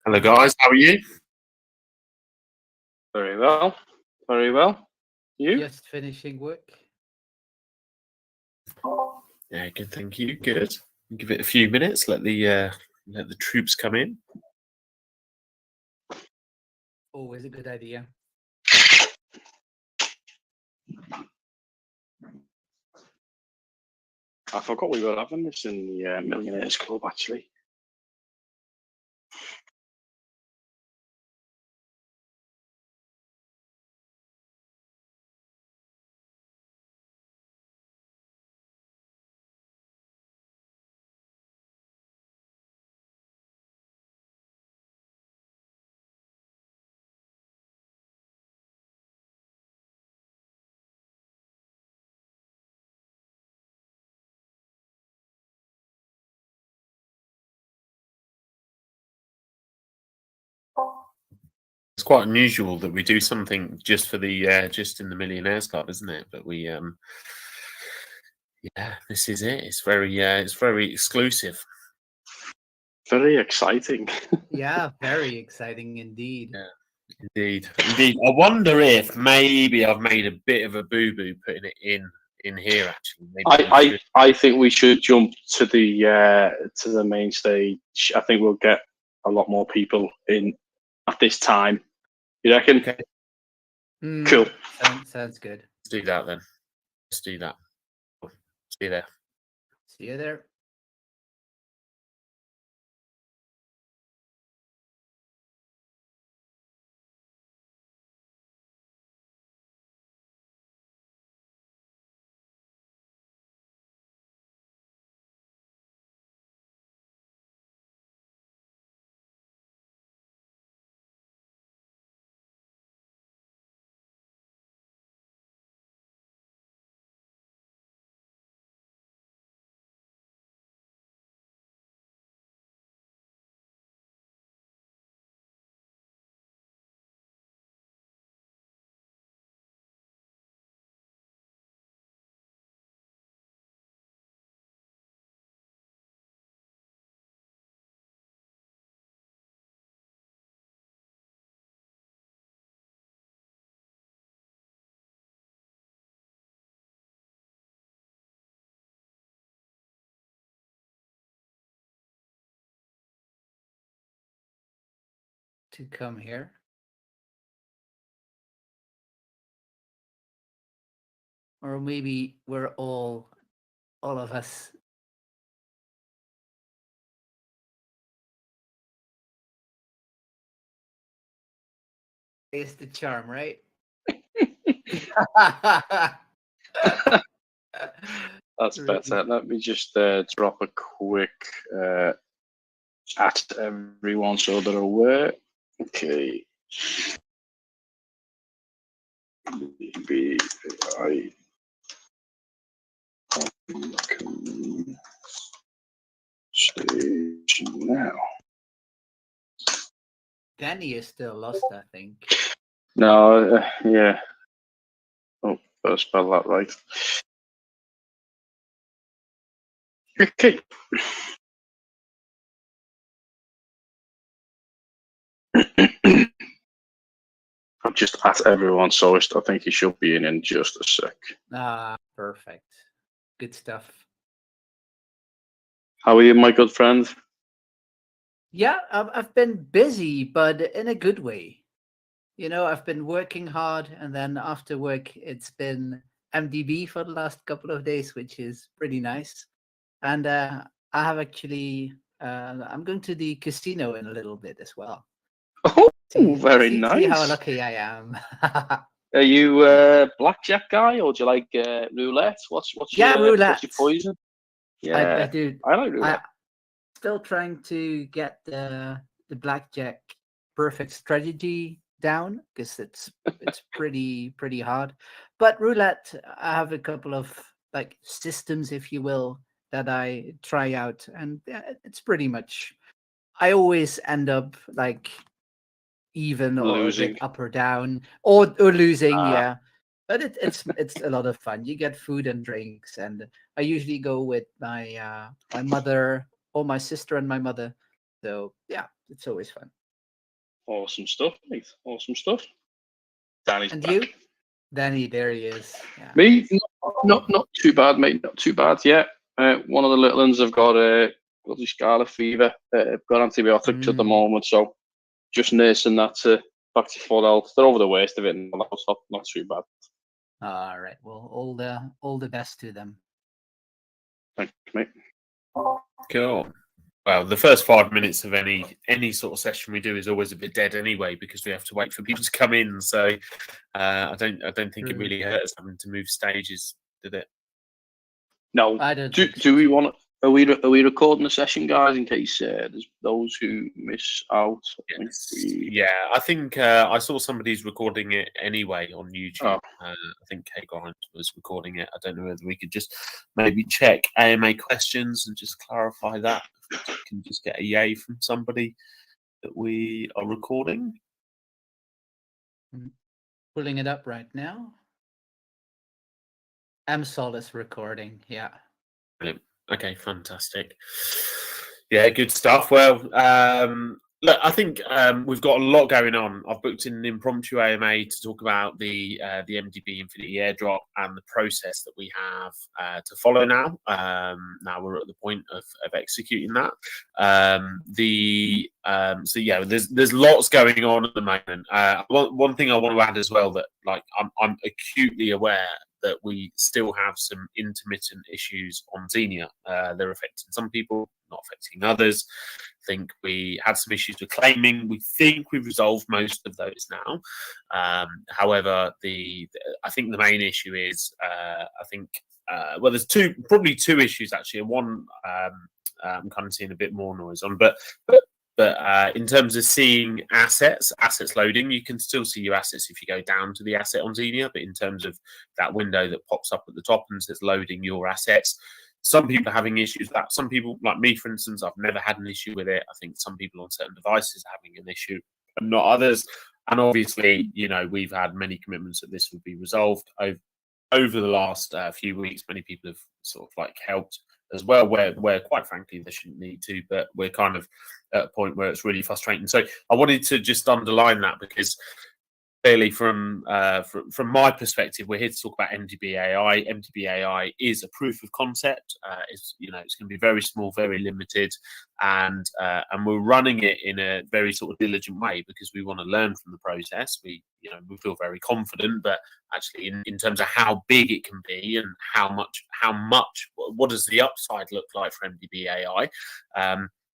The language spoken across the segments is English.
Hello, guys. How are you? Very well. Very well. You? Just finishing work. Yeah, good. Thank you. Good. Give it a few minutes. Let the troops come in. Always a good idea. I forgot we were having this in the Millionaires Club, actually. It's quite unusual that we do something just for the just in the Millionaires Club, isn't it? But we yeah, this is it. It's very exclusive. Very exciting. Yeah, very exciting indeed. Yeah. Indeed. I wonder if maybe I've made a bit of a boo-boo putting it in here. Actually, maybe I think we should jump to the main stage. I think we'll get a lot more people in at this time. You reckon? Okay. Cool. Sounds good. Let's do that then. Let's do that. See you there. See you there. To come here. Or maybe we're all of us. Is the charm, right? That's better. Let me just drop a quick at everyone so they're aware. Okay. MDB AI stage now. Danny is still lost, I think. No, yeah. Oh, better spell that right. Okay. I've just at everyone, so I think he should be in just a sec. Ah, perfect. Good stuff. How are you, my good friend? Yeah, I've been busy, but in a good way. You know, I've been working hard, and then after work, it's been MDB for the last couple of days, which is pretty nice. And I have actually, I'm going to the casino in a little bit as well. Oh, very nice. See how lucky I am. Are you a blackjack guy, or do you like roulette? What's Yeah, roulette. What's your poison? Yeah, I do. I like roulette. Still trying to get the blackjack perfect strategy down because it's pretty hard. But roulette, I have a couple of like systems, if you will, that I try out, and it's pretty much. I always end up like even or a Losing. bit up or down or losing. Yeah, but it's a lot of fun. You get food and drinks, and I usually go with my my mother or my sister and my mother. So yeah, it's always fun. Awesome stuff, mate. Awesome stuff. Danny's And back. you, Danny? There he is. Yeah. Me, not too bad, mate. Not too bad. Yeah, one of the little ones have got the scarlet fever. Got antibiotics at the moment, so just nursing that back to full health. They're over the worst of it, and it's not too bad. All right. Well, all the best to them. Thanks, mate. Cool. Well, the first 5 minutes of any sort of session we do is always a bit dead anyway because we have to wait for people to come in. So I don't think it really hurt us having to move stages, did it? No. I don't. Do we want? Are we recording the session, guys? In case there's those who miss out. Yeah, I think I saw somebody's recording it anyway on YouTube. Oh. I think Kate Grimes was recording it. I don't know whether we could just maybe check AMA questions and just clarify that. If we can just get a yay from somebody that we are recording. Pulling it up right now. MSol is recording. Yeah. Brilliant. Okay, fantastic. Yeah, good stuff. Well, look, I think we've got a lot going on. I've booked in an impromptu AMA to talk about the MDB Infinity airdrop and the process that we have to follow now. Now we're at the point of executing that. So yeah, there's lots going on at the moment. One thing I want to add as well that I'm acutely aware that we still have some intermittent issues on Xenia. They're affecting some people, not affecting others. I think we had some issues with claiming. We think we've resolved most of those now. However, I think the main issue is well, there's probably two issues actually. One I'm kind of seeing a bit more noise on, but in terms of seeing assets loading, you can still see your assets if you go down to the asset on Xenia. But in terms of that window that pops up at the top and says loading your assets, some people are having issues with that. Some people, like me, for instance, I've never had an issue with it. I think some people on certain devices are having an issue and not others. And obviously, we've had many commitments that this would be resolved over the last few weeks. Many people have sort of helped as well, where quite frankly they shouldn't need to, but we're kind of at a point where it's really frustrating. So I wanted to just underline that because clearly from my perspective, we're here to talk about MDB AI. MDB AI is a proof of concept. It's going to be very small, very limited, and we're running it in a very sort of diligent way because we want to learn from the process. We feel very confident, but actually in terms of how big it can be and how much, what does the upside look like for MDB AI?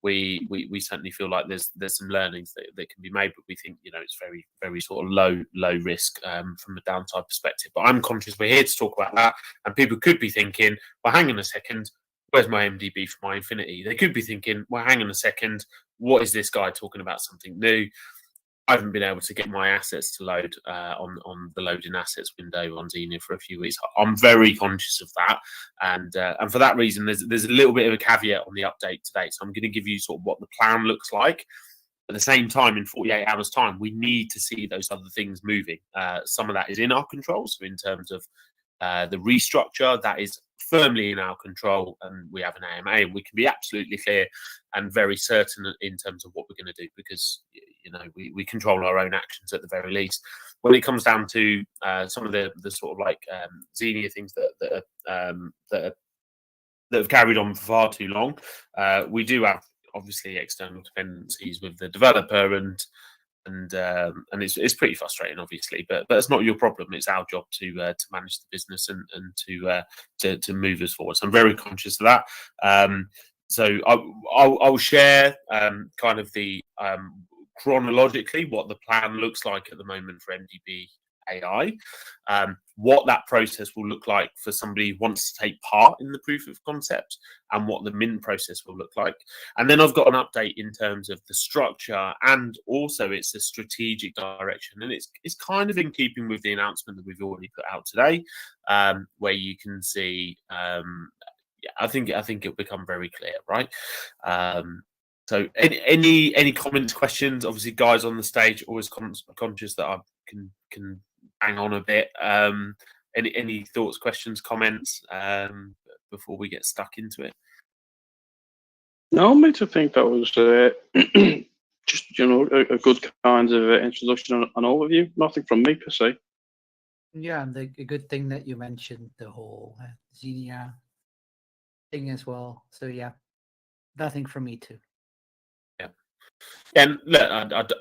We certainly feel like there's some learnings that can be made, but we think it's very, very sort of low risk from a downside perspective. But I'm conscious we're here to talk about that, and people could be thinking, well, hang on a second, where's my MDB for my Infinity? They could be thinking, well, hang on a second, what is this guy talking about something new? I haven't been able to get my assets to load on the loading assets window on Xenia for a few weeks. I'm very conscious of that, and for that reason, there's a little bit of a caveat on the update today. So I'm going to give you sort of what the plan looks like. At the same time, in 48 hours' time, we need to see those other things moving. Some of that is in our control. So in terms of the restructure, that is firmly in our control, and we have an AMA, and we can be absolutely clear and very certain in terms of what we're going to do because we control our own actions at the very least. When it comes down to some of the sort of Xenia things that have carried on for far too long, we do have obviously external dependencies with the developer and it's pretty frustrating, obviously, but it's not your problem. It's our job to manage the business and to move us forward. So I'm very conscious of that. So I'll share kind of the chronologically what the plan looks like at the moment for MDB AI, what that process will look like for somebody who wants to take part in the proof of concept, and what the mint process will look like. And then I've got an update in terms of the structure, and also it's a strategic direction, and it's kind of in keeping with the announcement that we've already put out today, where you can see. I think it'll become very clear, right? So any comments, questions? Obviously, guys on the stage always conscious that I can hang on a bit. Any thoughts, questions, comments before we get stuck into it? No, mate. I think that was just a good kind of introduction and overview. Nothing from me per se. Yeah, and the good thing that you mentioned the whole Xenia thing as well. So yeah, nothing from me too. Yeah. And look,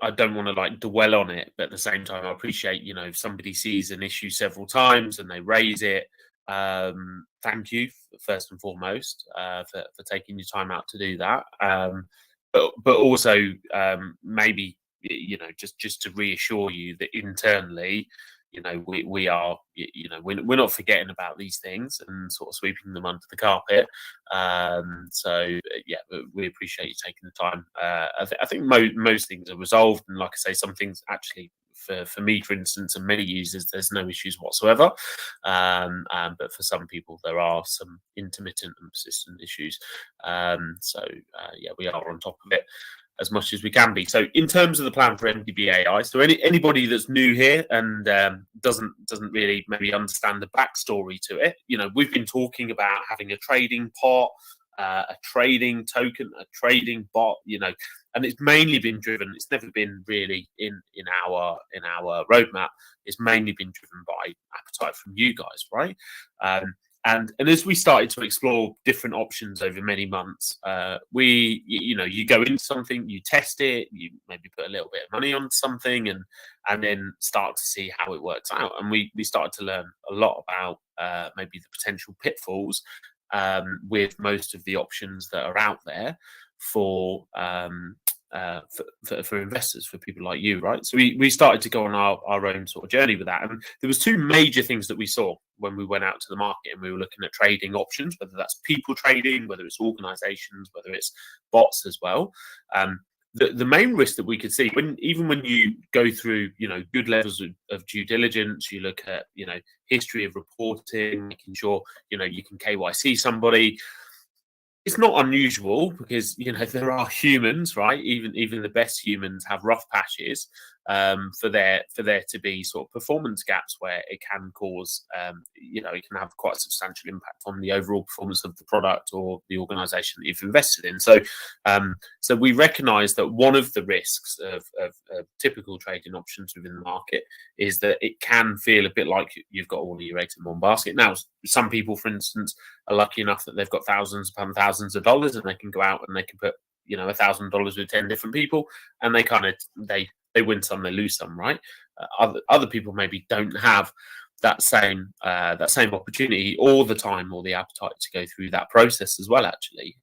I don't want to like dwell on it, but at the same time, I appreciate, if somebody sees an issue several times and they raise it, thank you first and foremost for taking your time out to do that. But also maybe, just to reassure you that internally, we are, we're not forgetting about these things and sort of sweeping them under the carpet. So yeah, we appreciate you taking the time. I think most things are resolved, and like I say, some things actually, for me, for instance, and many users, there's no issues whatsoever. But for some people, there are some intermittent and persistent issues. So yeah, we are on top of it as much as we can be. So in terms of the plan for MDB AI, so anybody that's new here and doesn't really maybe understand the backstory to it, we've been talking about having a trading pot, a trading token, a trading bot, and it's mainly been driven. It's never been really in our roadmap. It's mainly been driven by appetite from you guys, right? And as we started to explore different options over many months, you go into something, you test it, you maybe put a little bit of money on something, and then start to see how it works out. And we started to learn a lot about maybe the potential pitfalls with most of the options that are out there for investors, for people like you, right? So we started to go on our own sort of journey with that, and there was two major things that we saw when we went out to the market and we were looking at trading options, whether that's people trading, whether it's organizations, whether it's bots as well. The main risk that we could see, even when you go through, good levels of due diligence, you look at, history of reporting, making sure, you can KYC somebody. It's not unusual because there are humans, right? Even the best humans have rough patches. For there to be sort of performance gaps where it can cause, it can have quite a substantial impact on the overall performance of the product or the organisation that you've invested in. So, so we recognise that one of the risks of typical trading options within the market is that it can feel a bit like you've got all of your eggs in one basket. Now, some people, for instance, are lucky enough that they've got thousands upon thousands of dollars, and they can go out and they can put $1,000 with 10 different people, and they win some, they lose some, right? Other people maybe don't have that same opportunity all the time or the appetite to go through that process as well, actually.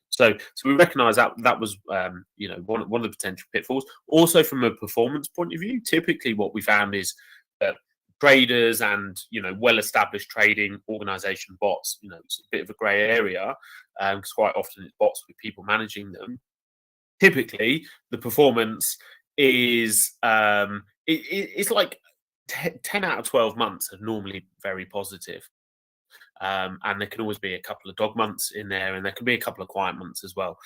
So we recognise that was one of the potential pitfalls. Also, from a performance point of view, typically what we found is that traders and well-established trading organisation bots, it's a bit of a grey area because quite often it's bots with people managing them. Typically, the performance is it's like 10 out of 12 months are normally very positive. And there can always be a couple of dog months in there, and there can be a couple of quiet months as well.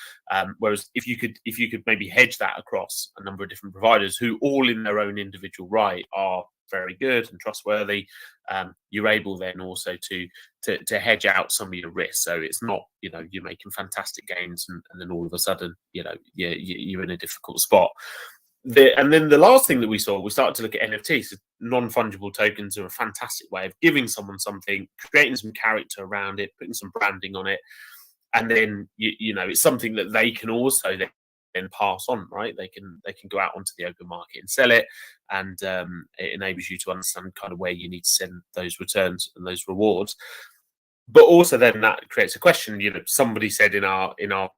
Whereas if you could maybe hedge that across a number of different providers who all in their own individual right are very good and trustworthy, you're able then also to hedge out some of your risks. So it's not, you're making fantastic gains and then all of a sudden, you're in a difficult spot. And then the last thing that we saw, we started to look at NFTs. So non-fungible tokens are a fantastic way of giving someone something, creating some character around it, putting some branding on it, and then it's something that they can also then pass on, right? They can go out onto the open market and sell it, and it enables you to understand kind of where you need to send those returns and those rewards. But also then that creates a question. Somebody said in our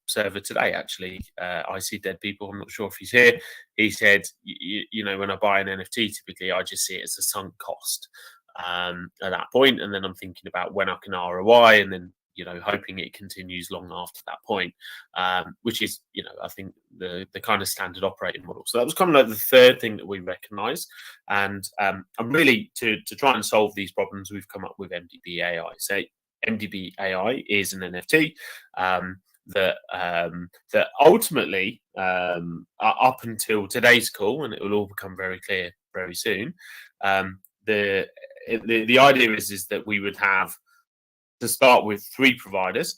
server today, actually, I see dead people. I'm not sure if he's here. He said, when I buy an NFT, typically I just see it as a sunk cost at that point, and then I'm thinking about when I can ROI, and then hoping it continues long after that point, which is I think the kind of standard operating model. So that was kind of like the third thing that we recognise, and really to try and solve these problems, we've come up with MDB AI. So MDB AI is an NFT that ultimately, up until today's call, and it will all become very clear very soon, the idea is that we would have to start with 3 providers,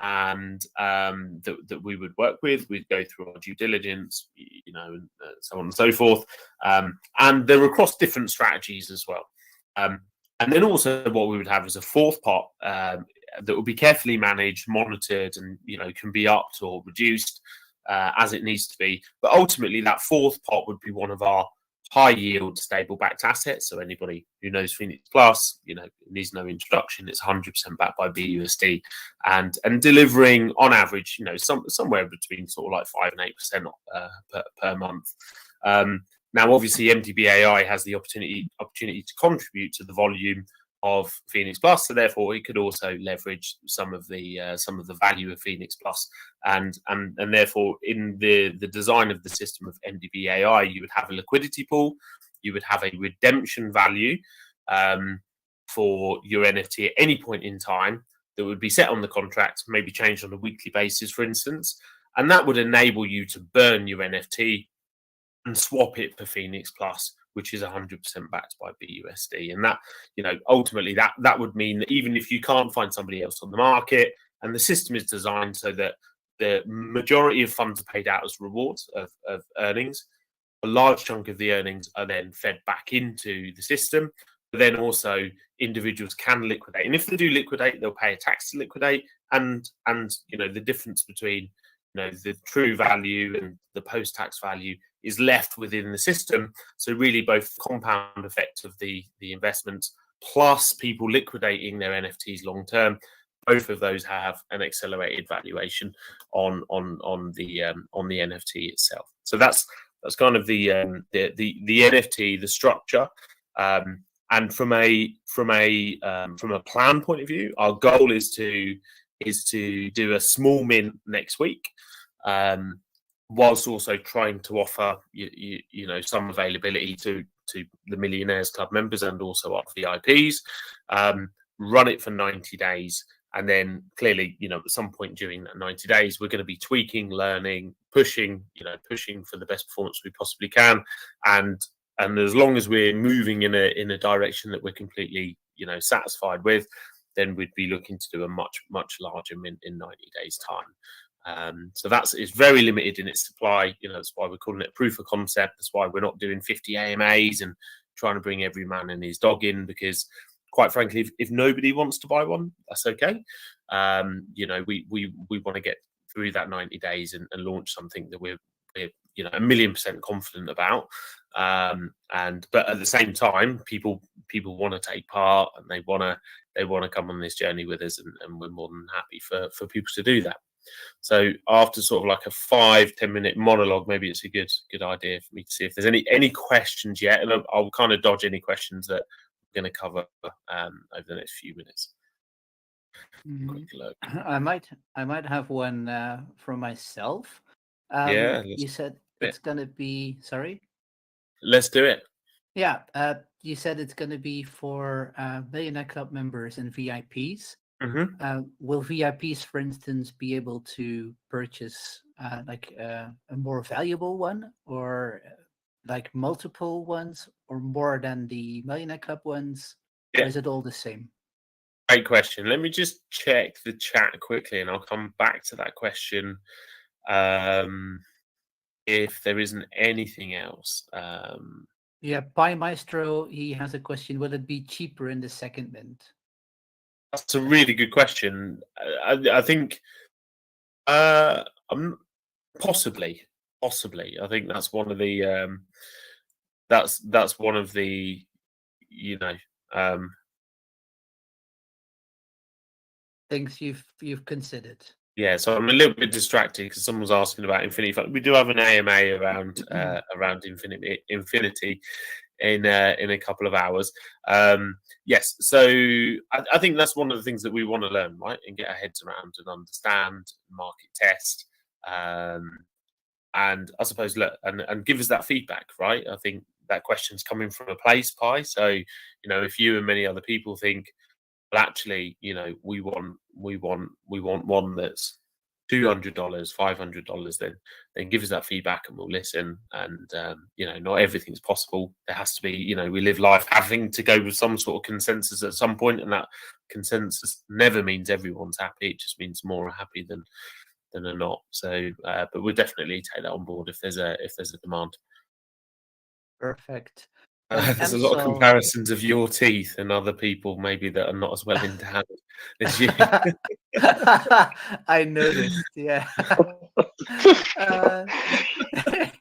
and that we would work with. We'd go through our due diligence, and so on and so forth. And they're across different strategies as well. And then also what we would have is a fourth pot that will be carefully managed, monitored, and can be upped or reduced as it needs to be. But ultimately, that fourth pot would be one of our high yield, stable backed assets. So anybody who knows Phoenix Plus, it needs no introduction. It's 100% backed by BUSD and delivering on average, somewhere between sort of like 5 and 8% per month. Now, obviously, MDB AI has the opportunity to contribute to the volume of Phoenix Plus, so therefore it could also leverage some of the value of Phoenix Plus, and therefore in the design of the system of MDB AI, you would have a liquidity pool, you would have a redemption value for your NFT at any point in time that would be set on the contract, maybe changed on a weekly basis, for instance, and that would enable you to burn your NFT and swap it for Phoenix Plus, which is 100% backed by BUSD. And that, ultimately that would mean that even if you can't find somebody else on the market, and the system is designed so that the majority of funds are paid out as rewards of earnings, a large chunk of the earnings are then fed back into the system. But then also individuals can liquidate. And if they do liquidate, they'll pay a tax to liquidate. And the difference between the true value and the post-tax value is left within the system. So really both compound effect of the investments plus people liquidating their NFTs long term, both of those have an accelerated valuation on the NFT itself. So that's kind of the NFT, the structure. And from a plan point of view, our goal is to do a small mint next week, whilst also trying to offer some availability to the Millionaires Club members and also our VIPs. Run it for 90 days, and then clearly, at some point during that 90 days, we're going to be tweaking, learning, pushing for the best performance we possibly can, and as long as we're moving in a direction that we're completely satisfied with, then we'd be looking to do a much larger mint in 90 days time. So it's very limited in its supply. That's why we're calling it a proof of concept. That's why we're not doing 50 AMAs and trying to bring every man and his dog in, because quite frankly, if nobody wants to buy one, that's okay. We want to get through that 90 days and launch something that we're 1,000,000% confident about. But at the same time, people want to take part, and they want to come on this journey with us, and we're more than happy for people to do that. So after sort of like a 5-10 minute monologue, maybe it's a good idea for me to see if there's any questions yet, and I'll kind of dodge any questions that we're going to cover over the next few minutes. Quick look. I might have one from myself. You said it's going to be, sorry? Let's do it. Yeah, you said it's going to be for Millionaire Club members and VIPs. Mm-hmm. Will VIPs, for instance, be able to purchase a more valuable one, or like multiple ones, or more than the Millionaire Club ones? Yeah. Or is it all the same? Great question. Let me just check the chat quickly, and I'll come back to that question if there isn't anything else. Yeah, Pie Maestro, he has a question. Will it be cheaper in the second mint? That's a really good question. I think possibly. I think that's one of the that's one of the things you've considered. Yeah, so I'm a little bit distracted because someone's asking about Infinity Fund. We do have an AMA around Infinity in a couple of hours. Yes, so I think that's one of the things that we want to learn, right, and get our heads around and understand, market test, and I suppose look and give us that feedback, right? I think that question's coming from a place, Pi. So if you and many other people think, well, actually, we want one that's $200, $500, then give us that feedback and we'll listen. And not everything's possible. There has to be, we live life having to go with some sort of consensus at some point, and that consensus never means everyone's happy. It just means more are happy than are not. So, but we'll definitely take that on board if there's a demand. Perfect. There's a lot of comparisons of your teeth and other people maybe that are not as well endowed as you. I noticed, yeah.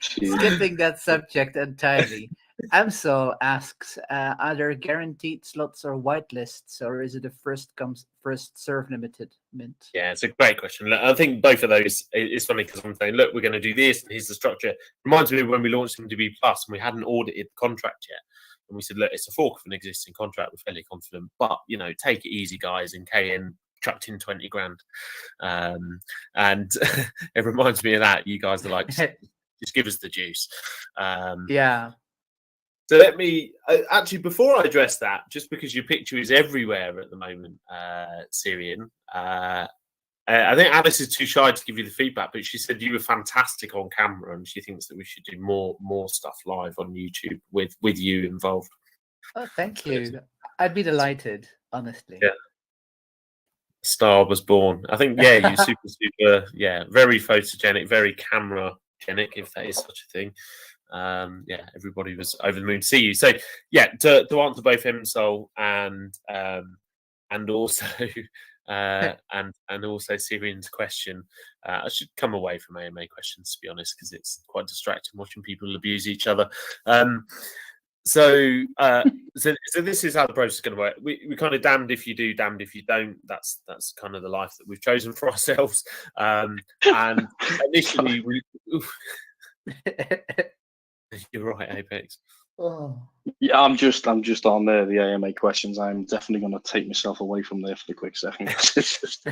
Skipping that subject entirely, Amsel asks, are there guaranteed slots or whitelists, or is it a first come, first serve limited mint? Yeah, it's a great question. I think both of those, it's funny because I'm saying, look, we're going to do this, and here's the structure. Reminds me of when we launched MDB Plus and we hadn't audited the contract yet. And we said, look, it's a fork of an existing contract. We're fairly confident, but, take it easy, guys. And KN chucked in 20 grand. And it reminds me of that. You guys are like, just give us the juice. Yeah. So let me actually, before I address that, just because your picture is everywhere at the moment, Syrian, I think Alice is too shy to give you the feedback, but she said you were fantastic on camera, and she thinks that we should do more stuff live on YouTube with you involved. Oh, thank you. I'd be delighted, honestly. Yeah. Star was born. I think, yeah, you super, yeah, very photogenic, very camera-genic, if that is such a thing. Everybody was over the moon to see you. So, yeah, to answer both Emsol and also and also Syrian's question, I should come away from AMA questions, to be honest, because it's quite distracting watching people abuse each other. So this is how the process is going to work. We kind of damned if you do, damned if you don't. That's kind of the life that we've chosen for ourselves. And initially, you're right, Apex. Oh. Yeah, I'm just on the AMA questions. I'm definitely going to take myself away from there for the quick second. It's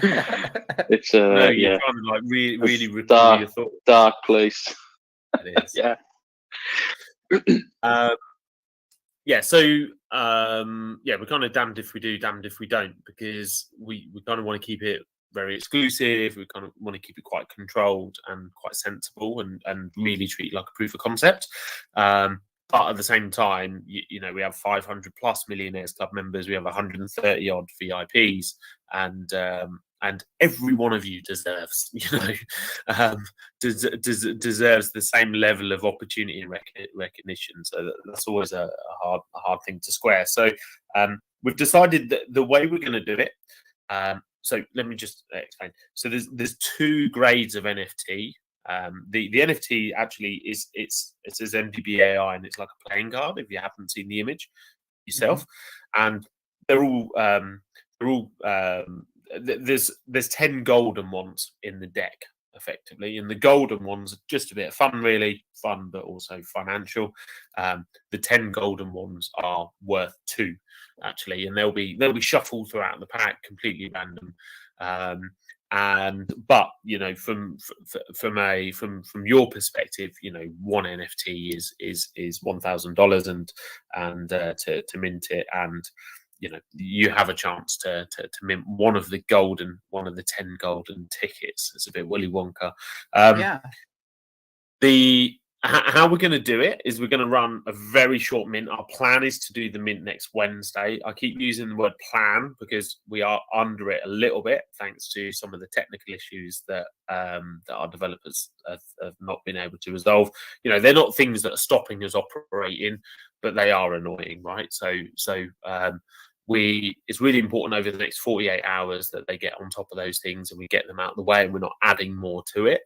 no, you're yeah, trying to like really dark, your thoughts. Dark place. It is. Yeah. Yeah, so we're kind of damned if we do, damned if we don't, because we kind of want to keep it very exclusive. We kind of want to keep it quite controlled and quite sensible, and really treat it like a proof of concept. But at the same time, we have 500 plus Millionaires Club members. We have 130 odd VIPs, and every one of you deserves, deserves the same level of opportunity and recognition. So that's always a hard thing to square. So we've decided that the way we're going to do it. So let me just explain. So there's two grades of NFT. The NFT actually it says MDB AI, and it's like a playing card if you haven't seen the image yourself. And they're all there's 10 golden ones in the deck effectively, and the golden ones are just a bit of fun, really fun, but also financial. The 10 golden ones are worth 2 actually, and they'll be shuffled throughout the pack, completely random. But from your perspective, one NFT is $1,000, and to mint it, and you have a chance to mint one of the 10 golden tickets. It's a bit Willy Wonka. How we're going to do it is we're going to run a very short mint. Our plan is to do the mint next Wednesday. I keep using the word plan because we are under it a little bit, thanks to some of the technical issues that our developers have not been able to resolve. They're not things that are stopping us operating, but they are annoying, right? So it's really important over the next 48 hours that they get on top of those things and we get them out of the way, and we're not adding more to it.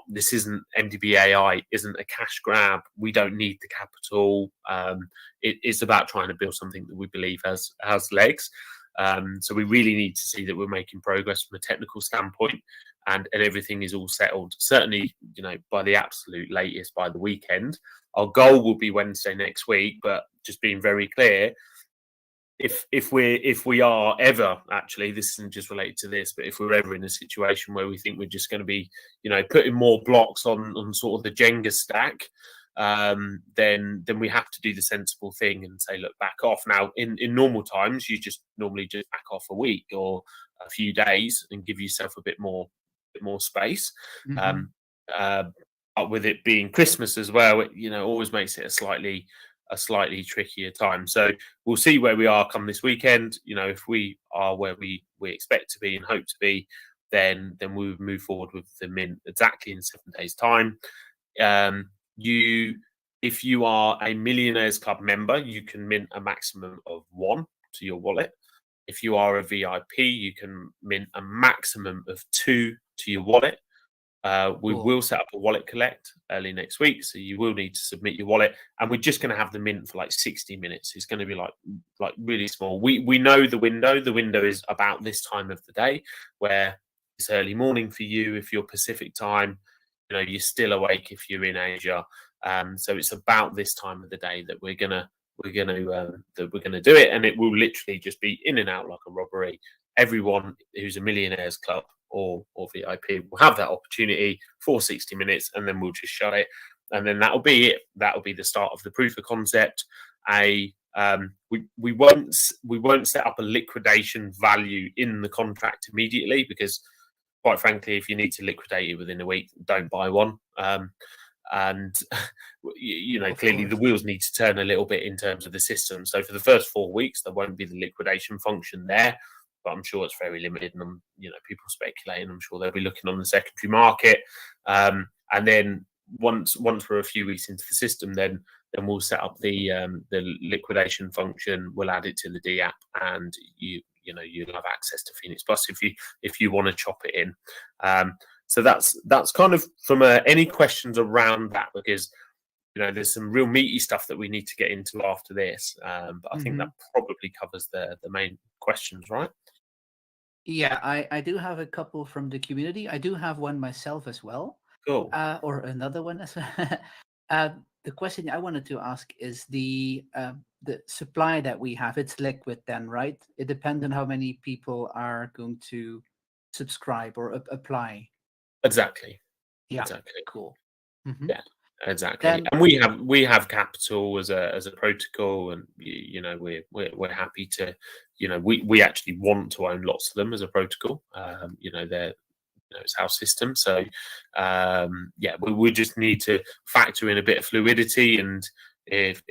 This isn't MDB AI, isn't a cash grab. We don't need the capital. It's about trying to build something that we believe has legs. So we really need to see that we're making progress from a technical standpoint, and everything is all settled. Certainly, by the absolute latest by the weekend. Our goal will be Wednesday next week, but just being very clear, if we are ever, actually, this isn't just related to this, but if we're ever in a situation where we think we're just going to be, putting more blocks on sort of the Jenga stack, then we have to do the sensible thing and say, look, back off. Now, in normal times, you normally just back off a week or a few days and give yourself a bit more bit more space. Mhm. But with it being Christmas as well, it always makes it a slightly trickier time. So we'll see where we are come this weekend. If we are where we expect to be and hope to be, then we would move forward with the mint exactly in 7 days' time. If you are a Millionaires Club member, you can mint a maximum of 1 to your wallet. If you are a VIP, you can mint a maximum of 2 to your wallet. We Cool. will set up a wallet collect early next week, so you will need to submit your wallet, and we're just going to have the mint for like 60 minutes. It's going to be like really small. We know the window. The window is about this time of the day, where it's early morning for you if you're Pacific time. You're still awake if you're in Asia. So it's about this time of the day that we're gonna do it, and it will literally just be in and out like a robbery. Everyone who's a Millionaires Club or VIP will have that opportunity for 60 minutes, and then we'll just shut it, and then that'll be it. That'll be the start of the proof of concept. We won't set up a liquidation value in the contract immediately, because quite frankly, if you need to liquidate it within a week, don't buy one. And clearly the wheels need to turn a little bit in terms of the system. So for the first 4 weeks, there won't be the liquidation function there, but I'm sure it's very limited, and people speculating. I'm sure they'll be looking on the secondary market, and then once we're a few weeks into the system, then we'll set up the liquidation function. We'll add it to the D app, and you'll have access to Phoenix Plus if you want to chop it in. So that's kind of from any questions around that, because there's some real meaty stuff that we need to get into after this. But I think that probably covers the main questions, right? Yeah, I do have a couple from the community. I do have one myself as well. Cool. Or another one as well. The question I wanted to ask is the supply that we have. It's liquid then, right? It depends on how many people are going to subscribe or apply. Exactly. Yeah. Exactly. Cool. Mm-hmm. Yeah. Exactly. Then, and we have capital as a protocol, and we're happy to we actually want to own lots of them as a protocol. They're it's our system. So we just need to factor in a bit of fluidity, and if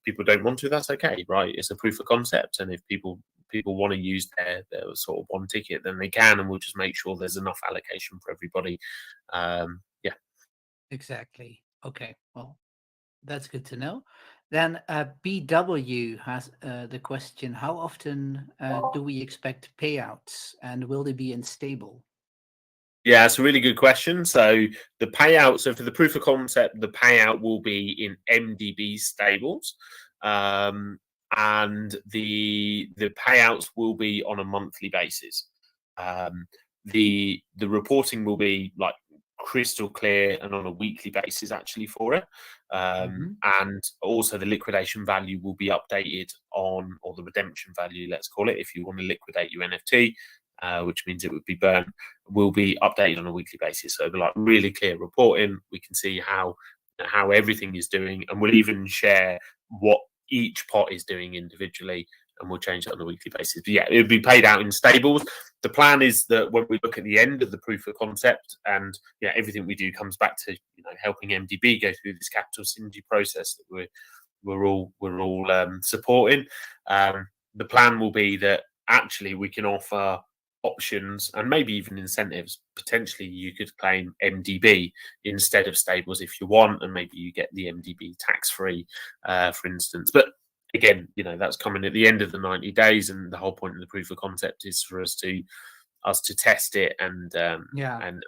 people don't want to, that's okay, right? It's a proof of concept, and if people want to use their sort of one ticket, then they can, and we'll just make sure there's enough allocation for everybody. Exactly. Okay. Well, that's good to know. Then BW has the question: how often do we expect payouts, and will they be in stable? Yeah, it's a really good question. So the payout, for the proof of concept, the payout will be in MDB stables, and the payouts will be on a monthly basis. The reporting will be like crystal clear and on a weekly basis actually for it, and also the liquidation value will be updated or the redemption value, let's call it, if you want to liquidate your NFT, which means it would be burnt, will be updated on a weekly basis. So it'll be like really clear reporting. We can see how everything is doing, and we'll even share what each pot is doing individually, and we'll change that on a weekly basis. But yeah, it would be paid out in stables. The plan is that when we look at the end of the proof of concept, and everything we do comes back to helping MDB go through this capital synergy process that we're all supporting. The plan will be that actually we can offer options and maybe even incentives. Potentially you could claim MDB instead of stables if you want, and maybe you get the MDB tax-free, for instance. But again, that's coming at the end of the 90 days, and the whole point of the proof of concept is for us to test it and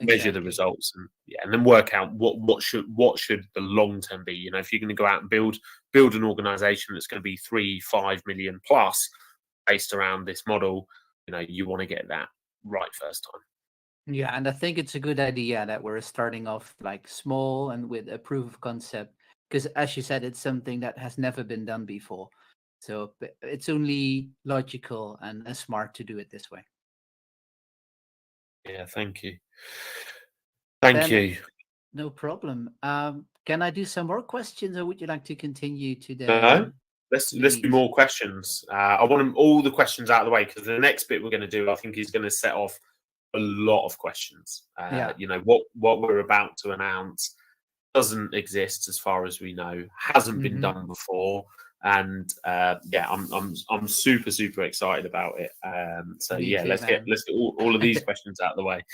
measure the results, and then work out what should the long term be. If you're going to go out and build an organization that's going to be 3-5 million plus based around this model, you want to get that right first time. Yeah, and I think it's a good idea that we're starting off like small and with a proof of concept, because as you said, it's something that has never been done before. So it's only logical and smart to do it this way. Yeah, thank you. Thank you. No problem. Can I do some more questions, or would you like to continue to the? No, let's do more questions. I want all the questions out of the way, because the next bit we're going to do, I think, is going to set off a lot of questions. Yeah. You know, what we're about to announce doesn't exist as far as we know, hasn't been done before, and yeah, I'm super excited about it. So Me yeah, too, let's get man. all of these questions out of the way.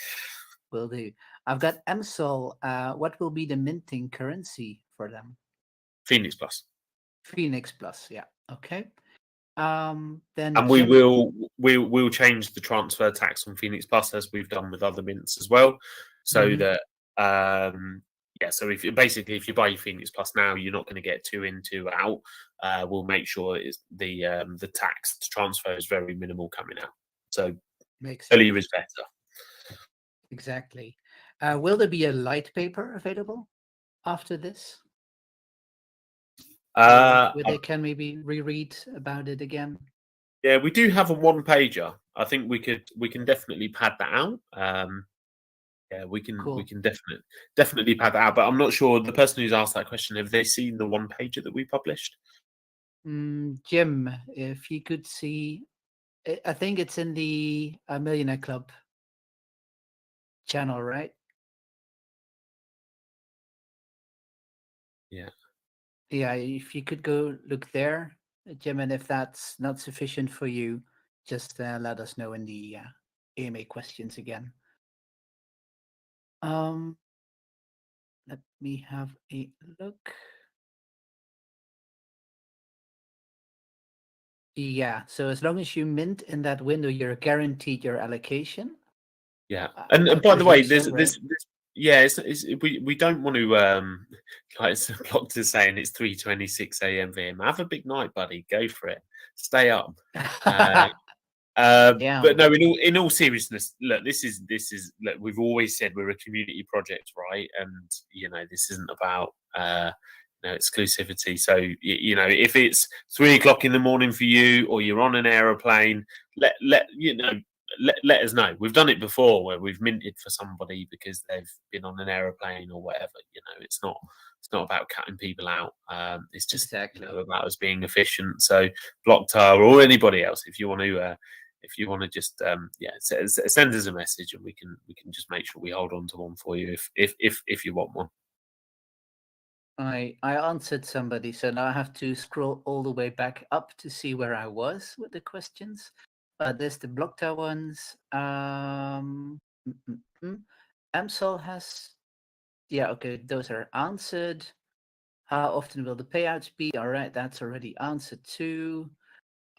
Will do. I've got MSOL. What will be the minting currency for them? Phoenix Plus. Phoenix Plus. Yeah. Okay. Then And we'll change the transfer tax on Phoenix Plus as we've done with other mints as well, so that yeah. So if you buy your Phoenix Plus now, you're not going to get 2 in, 2 out. We'll make sure it's the tax to transfer is very minimal coming out. So makes earlier is better. Exactly. Will there be a light paper available after this? Where they can maybe reread about it again? Yeah, we do have a 1-pager. I think we can definitely pad that out. Yeah, we can definitely pad that out. But I'm not sure the person who's asked that question, have they seen the 1-pager that we published? Jim, if you could see, I think it's in the Millionaire Club channel, right? Yeah. Yeah, if you could go look there, Jim, and if that's not sufficient for you, just let us know in the AMA questions again. Let me have a look. Yeah, so as long as you mint in that window, you're guaranteed your allocation. Yeah, and by the way, so, right? yeah, we don't want to like Block to saying it's 3:26 a.m. VM. Have a big night, buddy. Go for it. Stay up. But no, in all seriousness, look, this is look, we've always said we're a community project, right? And you know, this isn't about exclusivity. So you know, if it's 3 o'clock in the morning for you, or you're on an aeroplane, let us know. We've done it before where we've minted for somebody because they've been on an aeroplane or whatever. You know, it's not about cutting people out. It's just about us being efficient. So Blocktar or anybody else, if you want to just send us a message and we can just make sure we hold on to one for you if you want one. I answered somebody, so now I have to scroll all the way back up to see where I was with the questions. There's the Blocktar ones. MSOL has, yeah, okay, those are answered. How often will the payouts be? All right, that's already answered too.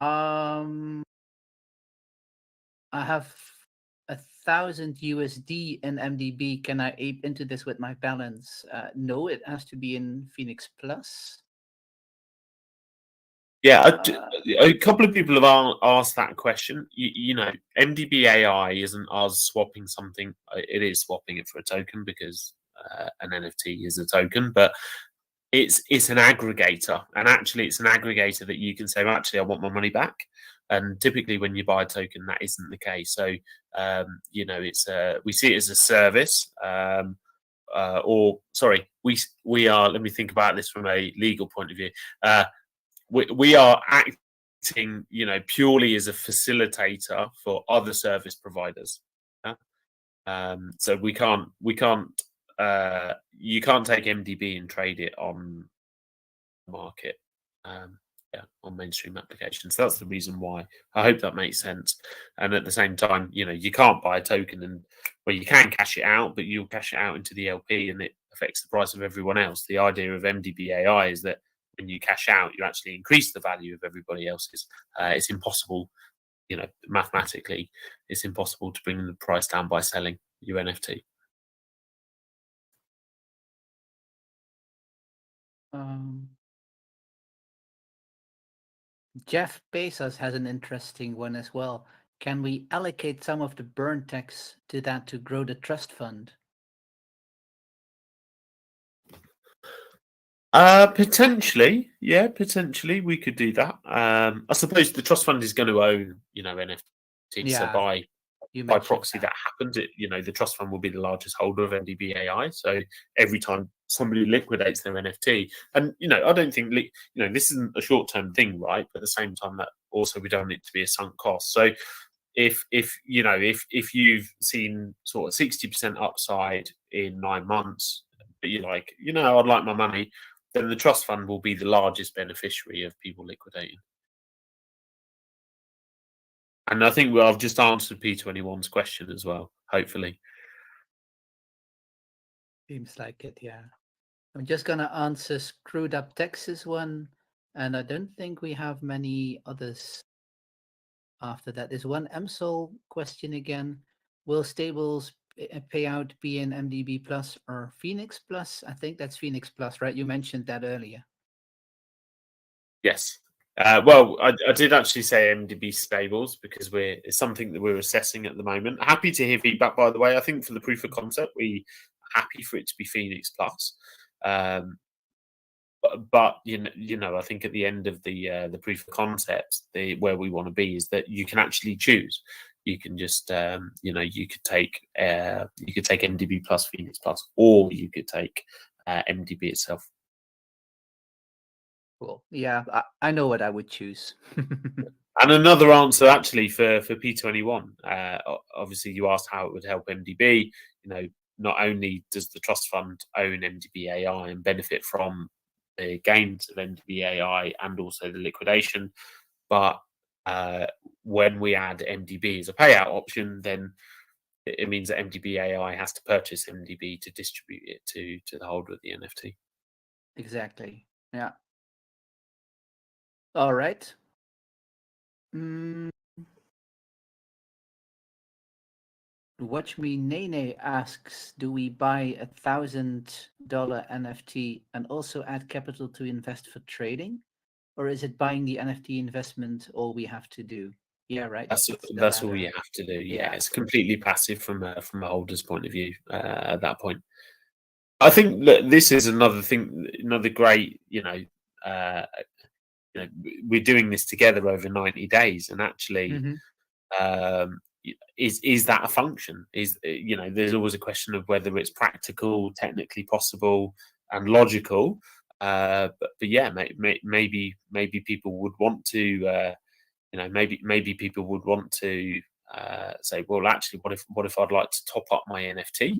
I have 1,000 USD in MDB. Can I ape into this with my balance? No, it has to be in Phoenix Plus. Yeah, a couple of people have asked that question. You know, MDB AI isn't us swapping something. It is swapping it for a token because an NFT is a token, but it's an aggregator, and actually, it's an aggregator that you can say, well, actually, I want my money back. And typically, when you buy a token, that isn't the case. So, you know, we see it as a service. Or sorry, we are. Let me think about this from a legal point of view. We are acting, you know, purely as a facilitator for other service providers. So we can't. You can't take MDB and trade it on the market. On mainstream applications. That's the reason why. I hope that makes sense. And at the same time, you know, you can't buy a token and you can cash it out, but you'll cash it out into the LP and it affects the price of everyone else. The idea of MDB AI is that when you cash out, you actually increase the value of everybody else's. It's impossible, you know, mathematically, it's impossible to bring the price down by selling your NFT. Jeff Bezos has an interesting one as well. Can we allocate some of the burn tax to that to grow the trust fund? Potentially, yeah, potentially we could do that. I suppose the trust fund is going to own, you know, NFTs. So by proxy, that happens. You know, the trust fund will be the largest holder of MDB AI. So every time somebody liquidates their NFT, and you know, I don't think this isn't a short-term thing, right? But at the same time, that also we don't want it to be a sunk cost. So if you've seen sort of 60% upside in 9 months, but you're like, I'd like my money, then the trust fund will be the largest beneficiary of people liquidating. And I think I've just answered P21's question as well, hopefully. Seems like it, yeah. I'm just going to answer Screwed Up Texas one, and I don't think we have many others after that. There's one MSOL question again. Will stables payout be in MDB Plus or Phoenix Plus? I think that's Phoenix Plus, right? You mentioned that earlier. Yes. Well, I did actually say MDB stables because it's something that we're assessing at the moment. Happy to hear feedback, by the way. I think for the proof of concept, we are happy for it to be Phoenix Plus. But I think at the end of the proof of concept, where we want to be is that you can actually choose. You can just you could take MDB Plus, Phoenix Plus, or you could take MDB itself. Cool. Yeah, I know what I would choose. And another answer actually for P21. Obviously, you asked how it would help MDB. Not only does the trust fund own MDB AI and benefit from the gains of MDB AI and also the liquidation, but when we add MDB as a payout option, then it means that MDB AI has to purchase MDB to distribute it to the holder of the NFT. Exactly. Yeah. All right. Watch Me Nene asks, do we buy $1,000 NFT and also add capital to invest for trading? Or is it buying the NFT investment all we have to do? Yeah, right. That's all you have to do. Yeah, it's completely passive from a holder's point of view at that point. I think that this is another thing, another great, we're doing this together over 90 days, and actually, is that a function? There's always a question of whether it's practical, technically possible, and logical. But yeah, maybe people would want to, maybe people would want to say, well, actually, what if I'd like to top up my NFT?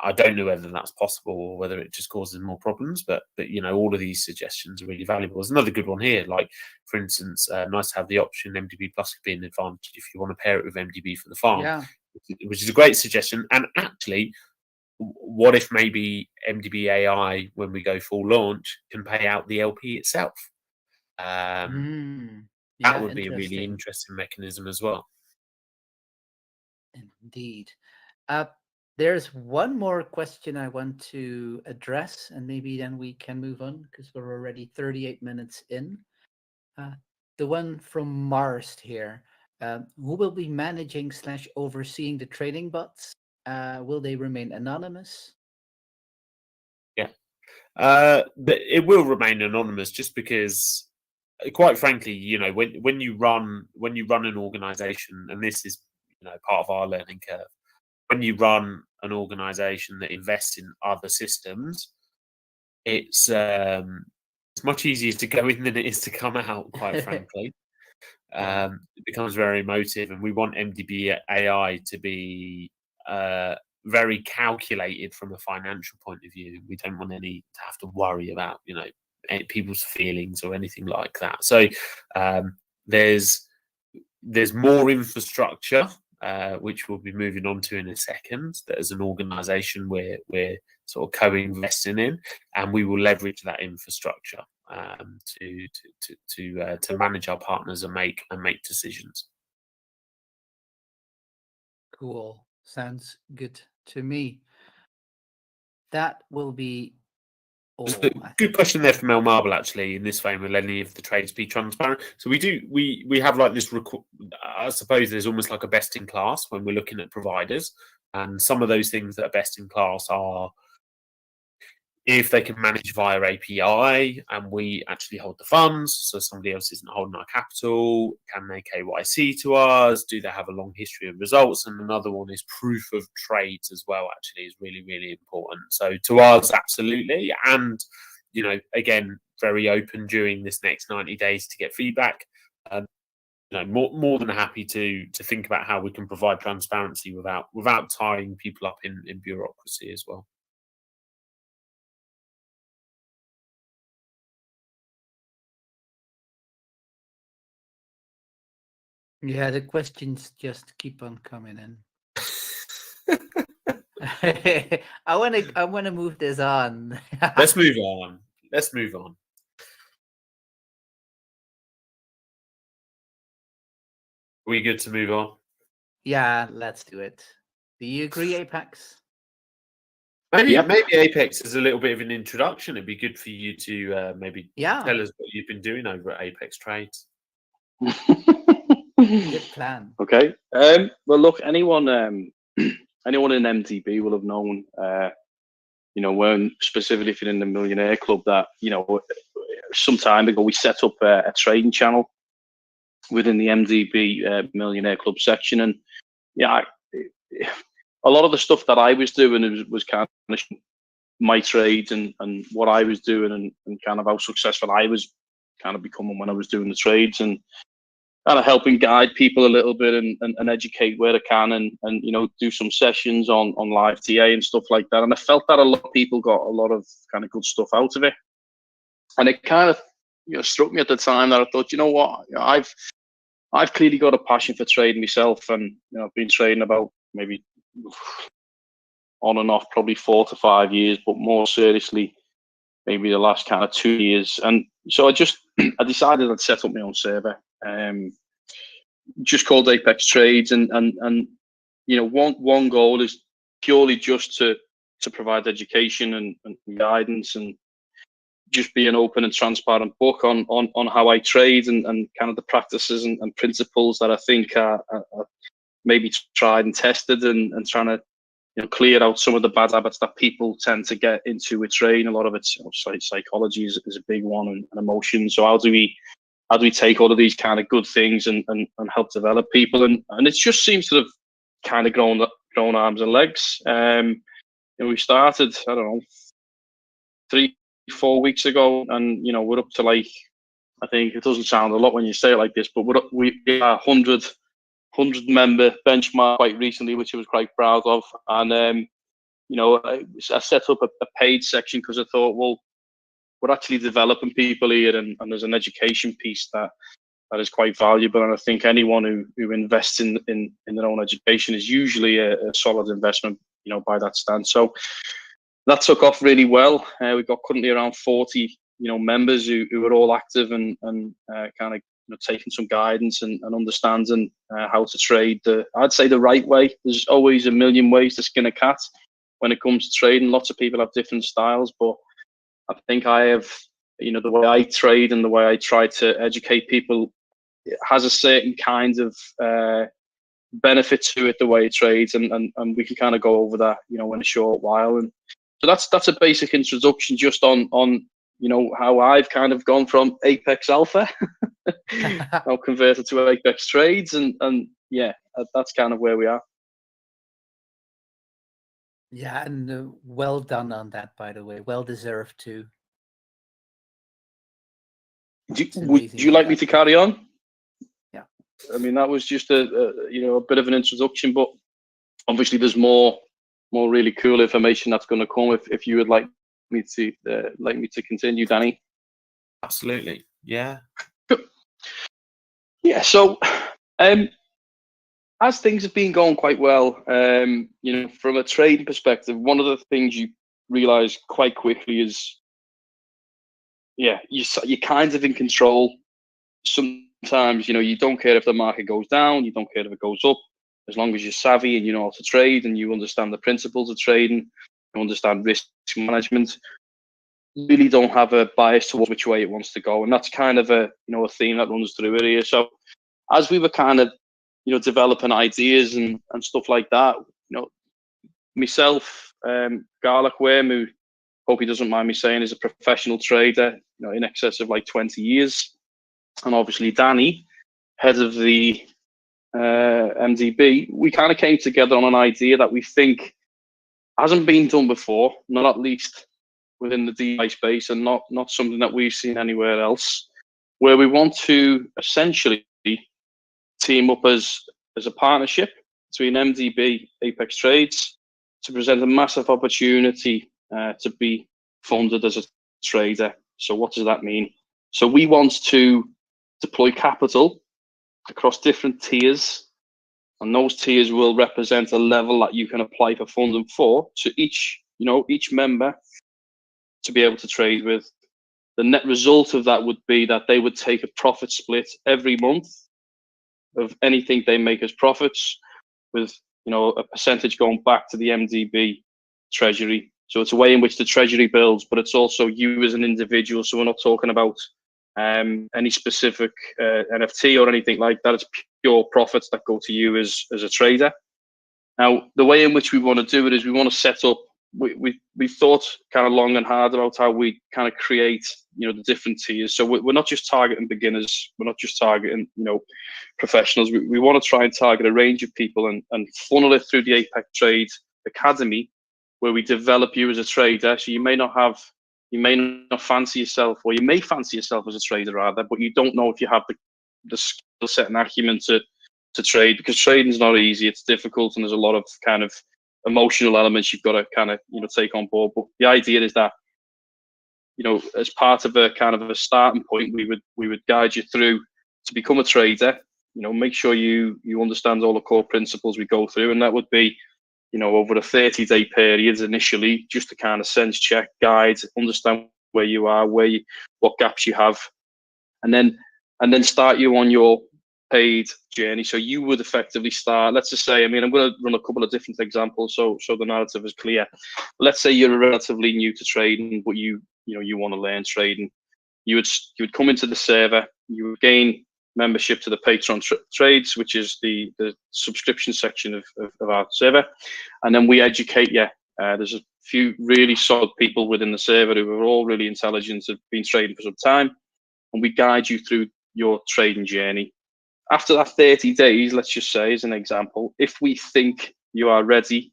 I don't know whether that's possible or whether it just causes more problems, but all of these suggestions are really valuable. There's another good one here, like for instance, nice to have the option MDB Plus could be an advantage if you want to pair it with MDB for the farm, which is a great suggestion. And actually, what if maybe MDB AI, when we go full launch, can pay out the LP itself? That would be a really interesting mechanism as well. Indeed. There's one more question I want to address, and maybe then we can move on because we're already 38 minutes in. The one from Mars here. Who will be managing / overseeing the trading bots? Will they remain anonymous? Yeah, it will remain anonymous just because, quite frankly, when you run an organization, and this is part of our learning curve. When you run an organization that invests in other systems, it's much easier to go in than it is to come out, quite frankly. It becomes very emotive, and we want MDB AI to be very calculated from a financial point of view. We don't want to have to worry about people's feelings or anything like that. So there's more infrastructure, which we'll be moving on to in a second, that as an organization we're sort of co-investing in, and we will leverage that infrastructure to manage our partners and make decisions. Cool. Sounds good to me. That will be all. Good question there from El Marble, actually. In this vein, will any of the trades be transparent? So we have like this. I suppose there's almost like a best in class when we're looking at providers, and some of those things that are best in class are if they can manage via API and we actually hold the funds, so somebody else isn't holding our capital. Can they KYC to us? Do they have a long history of results? And another one is proof of trades as well, actually, is really, really important. So to us, absolutely. And, again, very open during this next 90 days to get feedback. more than happy to think about how we can provide transparency without tying people up in bureaucracy as well. Yeah, the questions just keep on coming in. I wanna move this on. Let's move on. Let's move on. Are we good to move on? Yeah, let's do it. Do you agree, Apex? Maybe Apex is a little bit of an introduction. It'd be good for you to maybe tell us what you've been doing over at Apex Trades. Good plan. Okay. Well, look, anyone in MDB will have known, when specifically if you're in the Millionaire Club, that some time ago we set up a trading channel within the MDB Millionaire Club section, and a lot of the stuff that I was doing was kind of my trades and what I was doing and kind of how successful I was kind of becoming when I was doing the trades, and kind of helping guide people a little bit and educate where I can and do some sessions on live TA and stuff like that. And I felt that a lot of people got a lot of kind of good stuff out of it. And it kind of struck me at the time that I thought, you know what, I've clearly got a passion for trading myself, and I've been trading about maybe on and off probably 4 to 5 years, but more seriously maybe the last kind of 2 years. And so I decided I'd set up my own server, just called Apex Trades, and one goal is purely just to provide education and guidance, and just be an open and transparent book on how I trade and kind of the practices and principles that I think are maybe tried and tested, and trying to clear out some of the bad habits that people tend to get into with trading. A lot of it's psychology is a big one, and emotions. So how do we take all of these kind of good things and help develop people? And it just seems to have kind of grown arms and legs. We started, I don't know, 3-4 weeks ago, and we're up to, like, I think it doesn't sound a lot when you say it like this, but we are 100 member benchmark quite recently, which I was quite proud of. And I set up a paid section because I thought, well, we're actually developing people here, and there's an education piece that is quite valuable. And I think anyone who invests in their own education is usually a solid investment, by that stance. So that took off really well. We've got currently around 40 members who are all active and kind of taking some guidance and understanding how to trade I'd say the right way. There's always a million ways to skin a cat when it comes to trading. Lots of people have different styles, but I think I have, the way I trade and the way I try to educate people, it has a certain kind of benefit to it, the way it trades, and we can kind of go over that, in a short while. And so that's a basic introduction just on how I've kind of gone from Apex Alpha, now converted to Apex Trades, and yeah, that's kind of where we are. Yeah, and well done on that, by the way. Well deserved too. Would you like me to carry on? Yeah. I mean, that was just a bit of an introduction, but obviously there's more really cool information that's going to come if you would like me to continue, Danny. Absolutely. Yeah. Yeah. So, as things have been going quite well, from a trading perspective, one of the things you realize quite quickly is, you're kind of in control. Sometimes, you don't care if the market goes down, you don't care if it goes up, as long as you're savvy and you know how to trade and you understand the principles of trading, you understand risk management. You really don't have a bias towards which way it wants to go, and that's kind of a theme that runs through it here. So, as we were kind of developing ideas and stuff like that, myself, Garlic Worm, who, hope he doesn't mind me saying, is a professional trader, in excess of like 20 years, and obviously Danny, head of the MDB, we kind of came together on an idea that we think hasn't been done before, not at least within the DeFi space, and not something that we've seen anywhere else, where we want to essentially team up as a partnership between MDB, Apex Trades, to present a massive opportunity to be funded as a trader. So what does that mean? So we want to deploy capital across different tiers, and those tiers will represent a level that you can apply for funding for to each member to be able to trade with. The net result of that would be that they would take a profit split every month of anything they make as profits, with a percentage going back to the MDB treasury. So it's a way in which the treasury builds, but it's also you as an individual. So we're not talking about any specific NFT or anything like that. It's pure profits that go to you as a trader. Now, the way in which we want to do it is we want to set up. We've thought kind of long and hard about how we kind of create the different tiers. So we're not just targeting beginners. We're not just targeting professionals. We want to try and target a range of people and funnel it through the Apex Trade Academy, where we develop you as a trader. So you may not fancy yourself, or you may fancy yourself as a trader rather, but you don't know if you have the skill set and acumen to trade, because trading is not easy. It's difficult, and there's a lot of kind of emotional elements you've got to kind of take on board. But the idea is that as part of a kind of a starting point, we would guide you through to become a trader. Make sure you understand all the core principles we go through, and that would be over a 30-day period initially, just to kind of sense check, guide, understand where you are, what gaps you have, and then start you on your paid journey. So you would effectively start, let's just say, I'm going to run a couple of different examples so the narrative is clear. Let's say you're relatively new to trading, but you want to learn trading. You would come into the server, you would gain membership to the Patreon trades, which is the subscription section of our server, and then we educate you. There's a few really solid people within the server who are all really intelligent, have been trading for some time, and we guide you through your trading journey. After that 30 days, let's just say as an example, if we think you are ready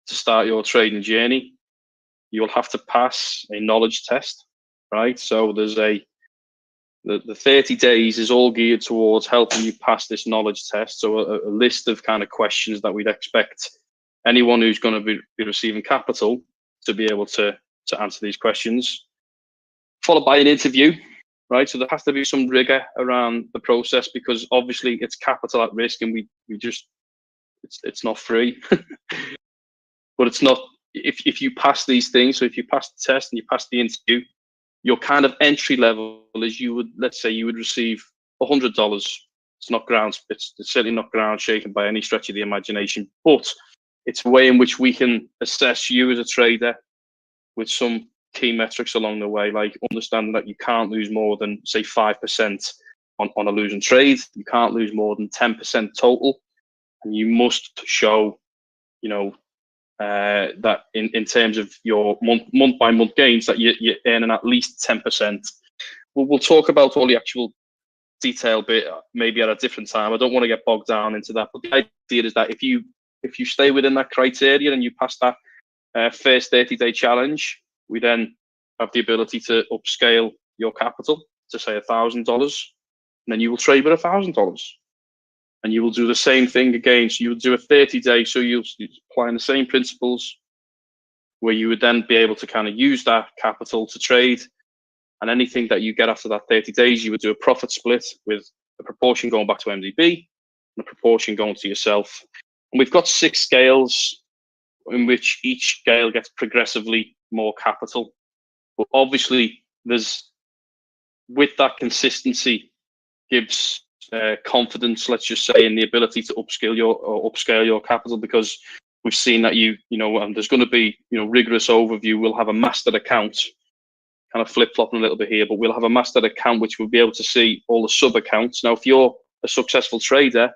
to start your trading journey, you'll have to pass a knowledge test, right? So there's the 30 days is all geared towards helping you pass this knowledge test. So a list of kind of questions that we'd expect anyone who's going to be receiving capital to be able to answer these questions, followed by an interview, right? So there has to be some rigor around the process, because obviously it's capital at risk, and it's not free. But it's not, if you pass these things, so if you pass the test and you pass the interview, your kind of entry level is let's say you would receive $100. It's not it's certainly not ground shaking by any stretch of the imagination, but it's a way in which we can assess you as a trader with some key metrics along the way, like understanding that you can't lose more than, say, 5% on a losing trade. You can't lose more than 10% total, and you must show, that in terms of your month by month gains, that you're earning at least 10%. We'll talk about all the actual detail bit maybe at a different time. I don't want to get bogged down into that, but the idea is that if you stay within that criteria and you pass that first 30-day challenge, we then have the ability to upscale your capital to, say, $1,000, and then you will trade with $1,000. And you will do the same thing again. So you will do a 30-day, so you'll apply the same principles, where you would then be able to kind of use that capital to trade. And anything that you get after that 30 days, you would do a profit split, with a proportion going back to MDB and a proportion going to yourself. And we've got 6 scales in which each scale gets progressively more capital. But obviously, with that consistency gives confidence, let's just say, in the ability to upscale your capital, because we've seen that and there's going to be rigorous overview. We'll have a mastered account, kind of flip-flopping a little bit here, but we'll have a mastered account which we'll be able to see all the sub accounts. Now, if you're a successful trader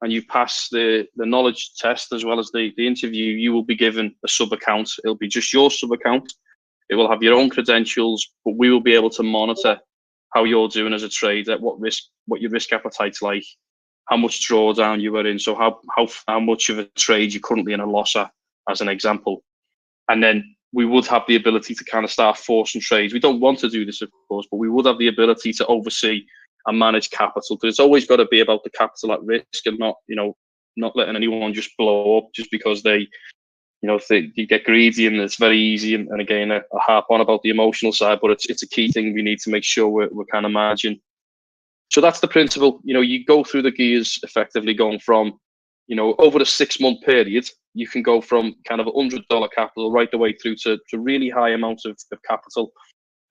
and you pass the knowledge test as well as the interview, you will be given a sub account. It'll be just your sub account. It will have your own credentials, but we will be able to monitor how you're doing as a trader, what your risk appetite's like, how much drawdown you are in, so how much of a trade you're currently in a loss at, as an example. And then we would have the ability to kind of start forcing trades. We don't want to do this, of course, but we would have the ability to oversee and manage capital, because it's always got to be about the capital at risk and not, not letting anyone just blow up just because they, if you get greedy, and it's very easy. And again, I harp on about the emotional side, but it's a key thing we need to make sure we're kind of managing. So that's the principle. You go through the gears effectively, going from, over a 6-month period, you can go from kind of $100 capital right the way through to really high amounts of capital.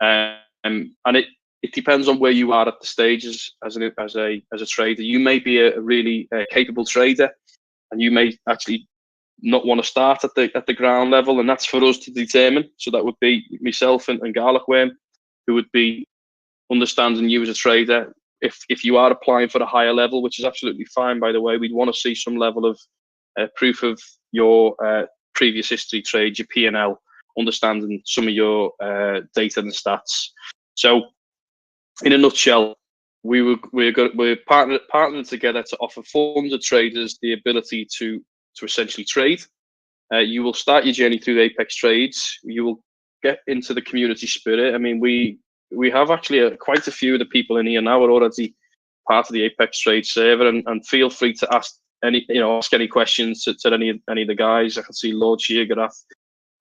And it depends on where you are at the stages as a trader. You may be a really capable trader, and you may actually not want to start at the ground level, and that's for us to determine. So that would be myself and Garlic-Worm, who would be understanding you as a trader. If you are applying for a higher level, which is absolutely fine, by the way, we'd want to see some level of proof of your previous history trade, your P&L, understanding some of your data and stats. So, in a nutshell, we're partnering together to offer funded traders the ability to essentially trade. You will start your journey through Apex Trades. You will get into the community spirit. I mean, we have actually quite a few of the people in here now are already part of the Apex Trade server, and feel free to ask any questions to any of the guys. I can see Lord Sheargarath,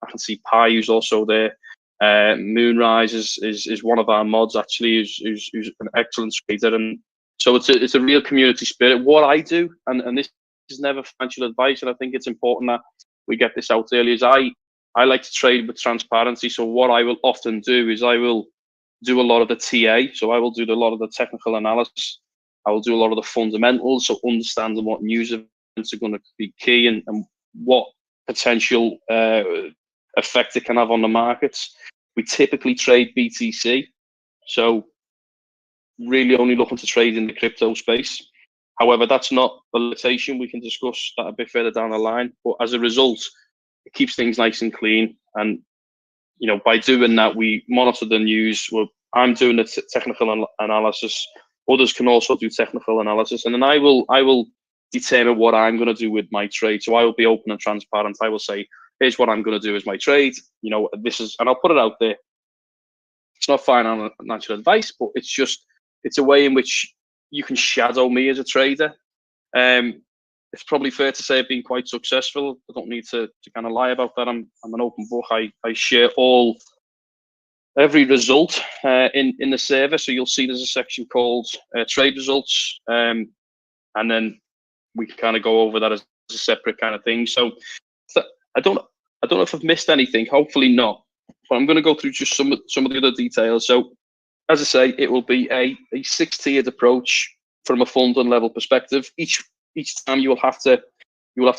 I can see Pi, who's also there. Moonrise is one of our mods, actually, who's an excellent trader, and so it's a real community spirit. What I do, and this is never financial advice, and I think it's important that we get this out early, is I like to trade with transparency. So what I will often do is I will do a lot of the TA. So I will do a lot of the technical analysis. I will do a lot of the fundamentals. So understanding what news events are going to be key, and what potential effect it can have on the markets. We typically trade BTC. So really only looking to trade in the crypto space. However, that's not a limitation. We can discuss that a bit further down the line. But as a result, it keeps things nice and clean. And by doing that, we monitor the news. I'm doing the technical analysis. Others can also do technical analysis, and then I will determine what I'm going to do with my trade. So I will be open and transparent. I will say, here's what I'm going to do as my trade. This is, and I'll put it out there. It's not financial advice, but it's a way in which you can shadow me as a trader. It's probably fair to say I've been quite successful. I don't need to kind of lie about that. I'm an open book. I share every result in the server. So you'll see there's a section called trade results, and then we can kind of go over that as a separate kind of thing. So I don't know if I've missed anything. Hopefully not. But I'm going to go through just some of the other details. So as I say, it will be a 6-tiered approach from a funding level perspective. Each time you will have to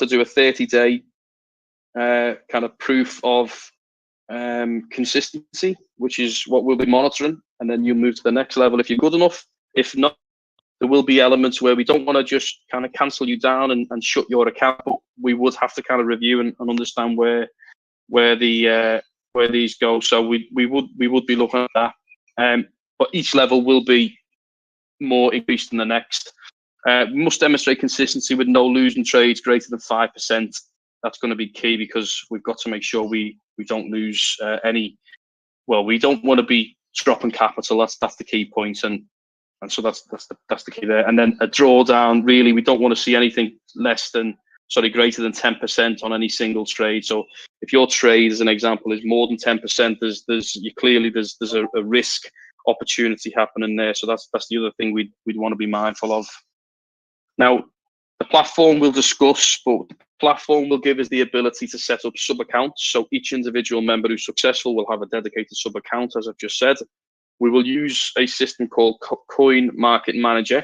do a 30-day kind of proof of consistency, which is what we'll be monitoring, and then you move to the next level if you're good enough. If not, there will be elements where we don't want to just kind of cancel you down and shut your account, but we would have to kind of review and understand where these go. So we would be looking at that. But each level will be more increased than the next. We must demonstrate consistency with no losing trades greater than 5%. That's going to be key, because we've got to make sure we don't lose any. Well, we don't want to be dropping capital. That's the key point, and so that's the key there. And then a drawdown. Really, we don't want to see anything greater than 10% on any single trade. So if your trade, as an example, is more than 10%, there's a risk opportunity happening there. So that's the other thing we'd want to be mindful of. Now, the platform we'll discuss, but the platform will give us the ability to set up sub-accounts. So each individual member who's successful will have a dedicated sub-account, as I've just said. We will use a system called Coin Market Manager,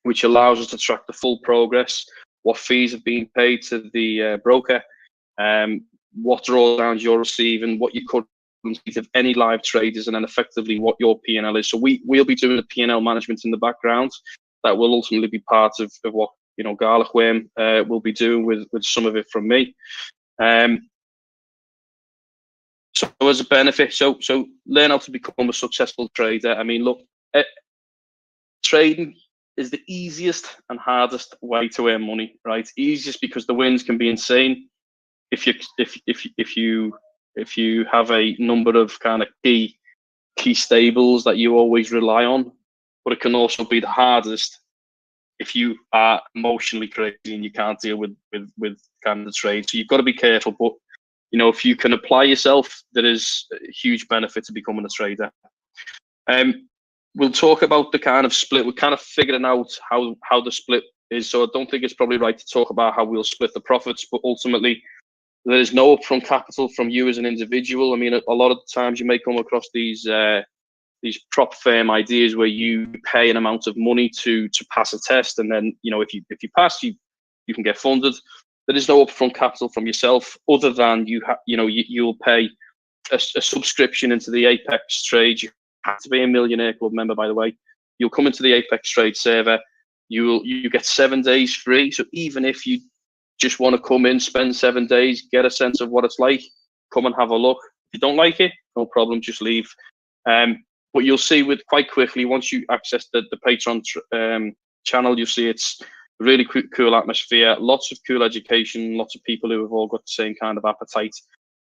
which allows us to track the full progress, what fees have been paid to the broker, what drawdowns you're receiving, what your current state of any live traders, and then effectively what your P&L is. So we'll be doing the P&L management in the background. That will ultimately be part of what Garlic-Worm will be doing with some of it from me. So as a benefit, so learn how to become a successful trader. I mean, look, trading is the easiest and hardest way to earn money, right? Easiest because the wins can be insane. If you have a number of kind of key stables that you always rely on, but it can also be the hardest if you are emotionally crazy and you can't deal with kind of the trade. So you've got to be careful. But if you can apply yourself, there is a huge benefit to becoming a trader. We'll talk about the kind of split. We're kind of figuring out how the split is. So I don't think it's probably right to talk about how we'll split the profits, but ultimately there is no upfront capital from you as an individual. I mean, a lot of the times you may come across these prop firm ideas where you pay an amount of money to pass a test, and then if you pass, you can get funded. There is no upfront capital from yourself, other than you'll pay a subscription into the Apex trade. You have to be a Millionaire Club member, by the way. You'll come into the Apex trade server. You get 7 days free. So even if you just want to come in, spend 7 days, get a sense of what it's like, come and have a look. If you don't like it, no problem, just leave. But you'll see quite quickly, once you access the Patreon channel, you'll see it's a really cool atmosphere, lots of cool education, lots of people who have all got the same kind of appetite.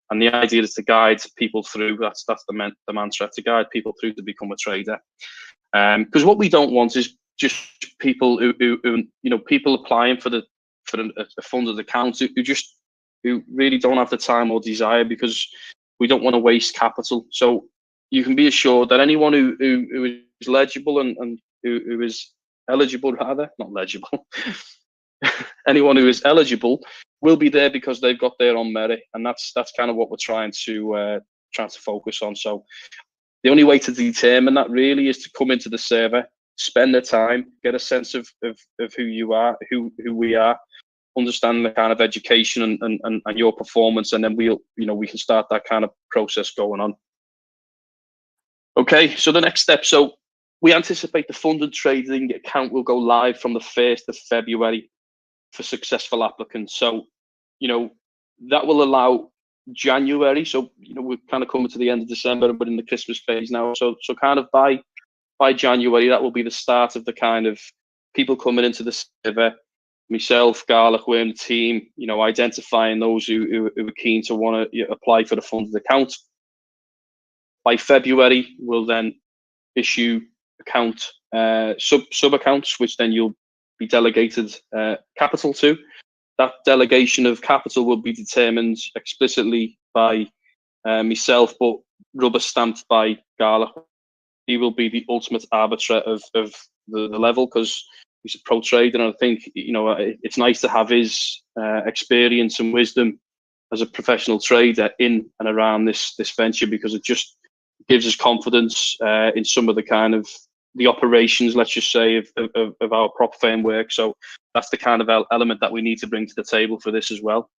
And the idea is to guide people through. That's the mantra, to guide people through to become a trader. Because what we don't want is just people who people applying for a funded account who really don't have the time or desire, because we don't want to waste capital. So you can be assured that anyone who is legible and who is eligible, rather, not legible, anyone who is eligible will be there because they've got their own merit, and that's kind of what we're trying to focus on. So the only way to determine that really is to come into the server, spend the time, get a sense of who you are, who we are, understand the kind of education and your performance, and then we can start that kind of process going on. Okay, so the next step. So we anticipate the funded trading account will go live from the 1st of February for successful applicants. So, that will allow January. So, we're kind of coming to the end of December, but in the Christmas phase now. So kind of by January, that will be the start of the kind of people coming into the server, myself, Garlic Worm, the team, identifying those who are keen to want to apply for the funded account. By February, we'll then issue account sub accounts, which then you'll be delegated capital to. That delegation of capital will be determined explicitly by myself, but rubber stamped by Garlic. He will be the ultimate arbiter of the level, because he's a pro trader, and I think it's nice to have his experience and wisdom as a professional trader in and around this venture, because it just gives us confidence in some of the kind of the operations, let's just say, of our prop firm work. So that's the kind of element that we need to bring to the table for this as well.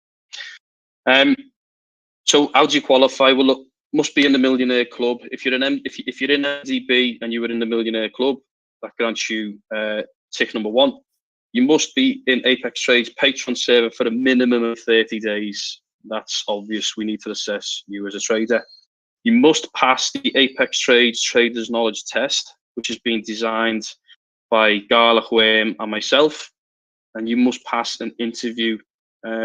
So how do you qualify? Well, look, must be in the Millionaire Club. If you're in MDB and you were in the Millionaire Club, that grants you tick number 1. You must be in Apex Trades Patreon server for a minimum of 30 days. That's obvious. We need to assess you as a trader. You must pass the Apex Trades Traders Knowledge Test, which has been designed by Garlic Worm and myself. And you must pass an interview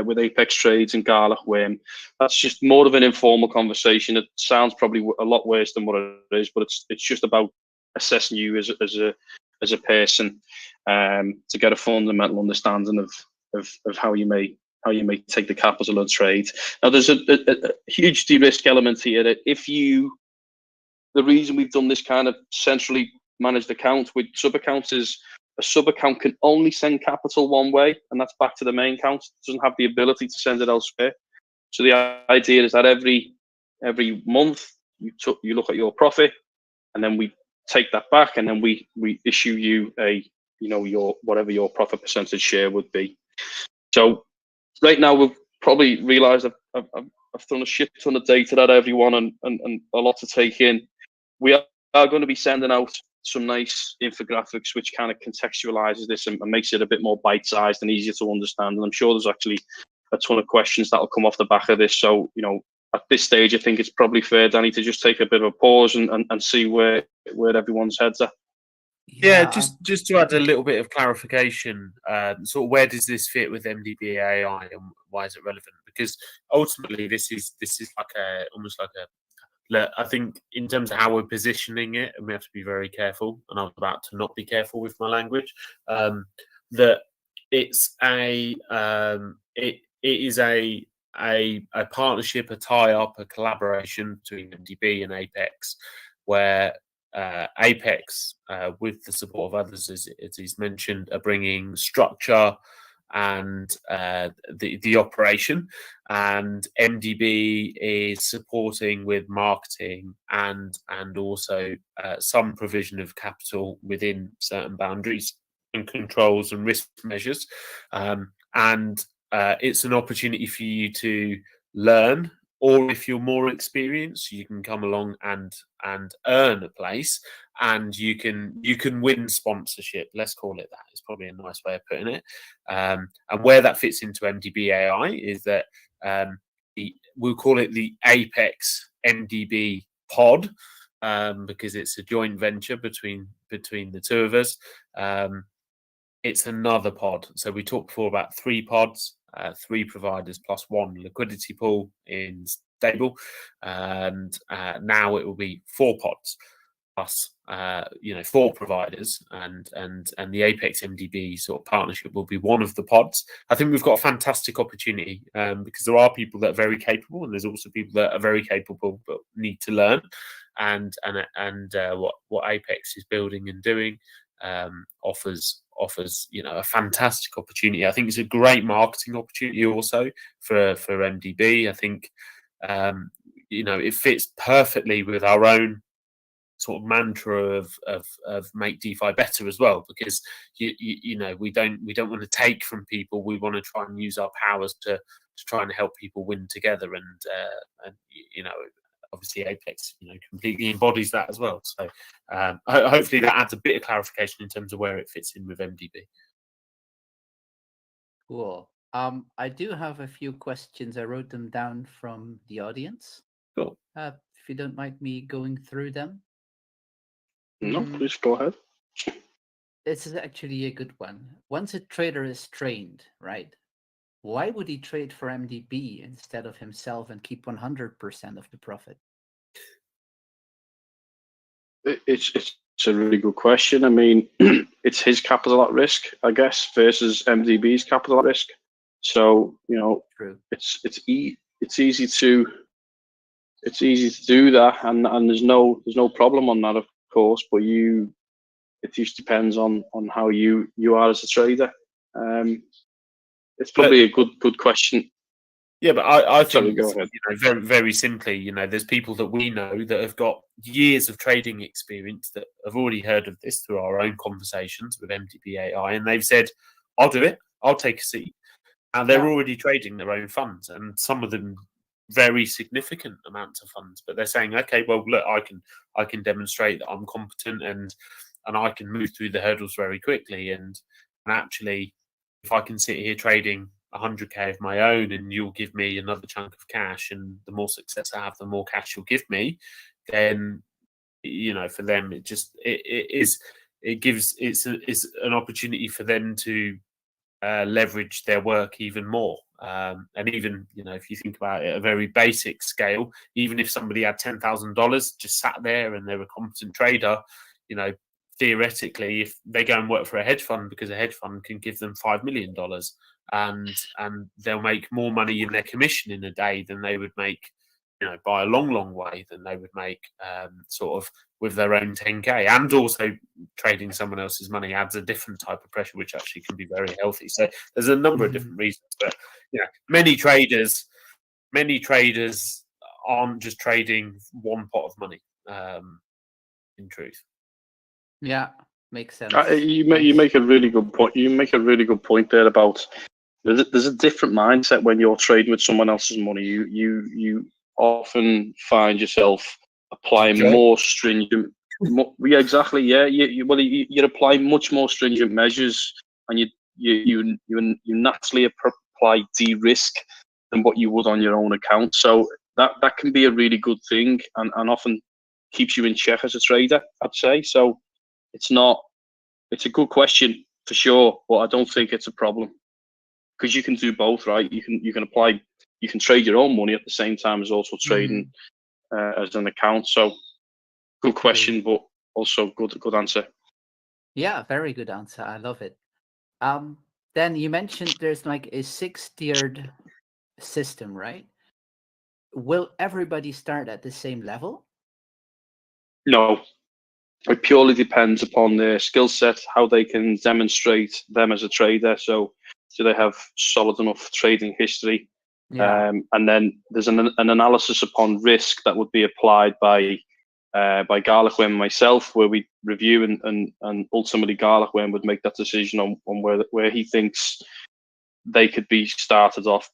with Apex Trades and Garlic Worm. That's just more of an informal conversation. It sounds probably a lot worse than what it is, but it's just about assessing you as a person, to get a fundamental understanding of how you may take the capital and trade. Now, there's a huge de-risk element here. That the reason we've done this kind of centrally managed account with sub-accounts is a sub-account can only send capital one way, and that's back to the main account. It doesn't have the ability to send it elsewhere. So the idea is that every month you look at your profit, and then we take that back, and then we issue you your whatever your profit percentage share would be. So right now we've probably realised I've thrown a shit ton of data at everyone and a lot to take in. We are going to be sending out some nice infographics which kind of contextualizes this and makes it a bit more bite-sized and easier to understand. And I'm sure there's actually a ton of questions that will come off the back of this. So, at this stage, I think it's probably fair, Danny, to just take a bit of a pause and see where everyone's heads are. Yeah, just to add a little bit of clarification, sort of where does this fit with MDB AI and why is it relevant? Because ultimately, this is like almost like look, I think in terms of how we're positioning it, and we have to be very careful, and I'm about to not be careful with my language, that it's it is a partnership, a tie-up, a collaboration between MDB and Apex, where Apex, with the support of others, as he's mentioned, are bringing structure and the operation, and MDB is supporting with marketing and also some provision of capital within certain boundaries and controls and risk measures, and it's an opportunity for you to learn, or if you're more experienced, you can come along and earn a place, and you can win sponsorship. Let's call it that. It's probably a nice way of putting it. And where that fits into MDB AI is that we'll call it the Apex MDB pod, because it's a joint venture between the two of us. It's another pod. So we talked before about 3 pods, 3 providers plus 1 liquidity pool in stable, and now it will be 4 pods plus 4 providers, and the Apex MDB sort of partnership will be one of the pods. I think we've got a fantastic opportunity, because there are people that are very capable, and there's also people that are very capable but need to learn, and what Apex is building and doing offers a fantastic opportunity. I think it's a great marketing opportunity also for MDB. I think it fits perfectly with our own sort of mantra of make DeFi better as well, because we don't want to take from people. We want to try and use our powers to try and help people win together, and obviously Apex completely embodies that as well. So hopefully that adds a bit of clarification in terms of where it fits in with MDB. Cool. I do have a few questions. I wrote them down from the audience. Cool. If you don't mind me going through them. No, please go ahead. This is actually a good one. Once a trader is trained, right? Why would he trade for MDB instead of himself and keep 100% of the profit? It's a really good question. I mean, it's his capital at risk, I guess, versus MDB's capital at risk. So True. It's easy to do that, and there's no problem on that, of course. But it just depends on how you are as a trader. It's probably a good question. Yeah, but I think, go ahead. very, very simply, there's people that we know that have got years of trading experience that have already heard of this through our own conversations with MDB AI, and they've said, "I'll do it. I'll take a seat." And they're already trading their own funds, and some of them very significant amounts of funds. But they're saying, "Okay, well, look, I can demonstrate that I'm competent, and I can move through the hurdles very quickly, and actually, if I can sit here trading 100k of my own, and you'll give me another chunk of cash, and the more success I have, the more cash you'll give me, then for them it's an opportunity for them to leverage their work even more, and even if you think about it at a very basic scale, even if somebody had $10,000 just sat there and they're a competent trader, theoretically, if they go and work for a hedge fund, because a hedge fund can give them $5 million, and they'll make more money in their commission in a day than they would make, by a long way, than they would make sort of with their own 10k. And also trading someone else's money adds a different type of pressure, which actually can be very healthy. So there's a number of different reasons, but many traders aren't just trading one pot of money, in truth. Yeah, makes sense. You make a really good point. You make a really good point there about there's a different mindset when you're trading with someone else's money. You often find yourself applying more stringent. Yeah, exactly. Yeah, you're applying much more stringent measures, and you naturally apply de-risk than what you would on your own account. So that can be a really good thing, and often keeps you in check as a trader, I'd say. So it's a good question for sure, but I don't think it's a problem, because you can do both, right? You can trade your own money at the same time as also trading as an account. So good question, but also good answer. Yeah, very good answer. I love it. Then you mentioned there's like a 6-tiered system, right? Will everybody start at the same level? No, it purely depends upon their skill set, how they can demonstrate them as a trader. So do they have solid enough trading history? Yeah. And then there's an analysis upon risk that would be applied by Garlichwen and myself, where we review and ultimately Garlichwen would make that decision on where he thinks they could be started off.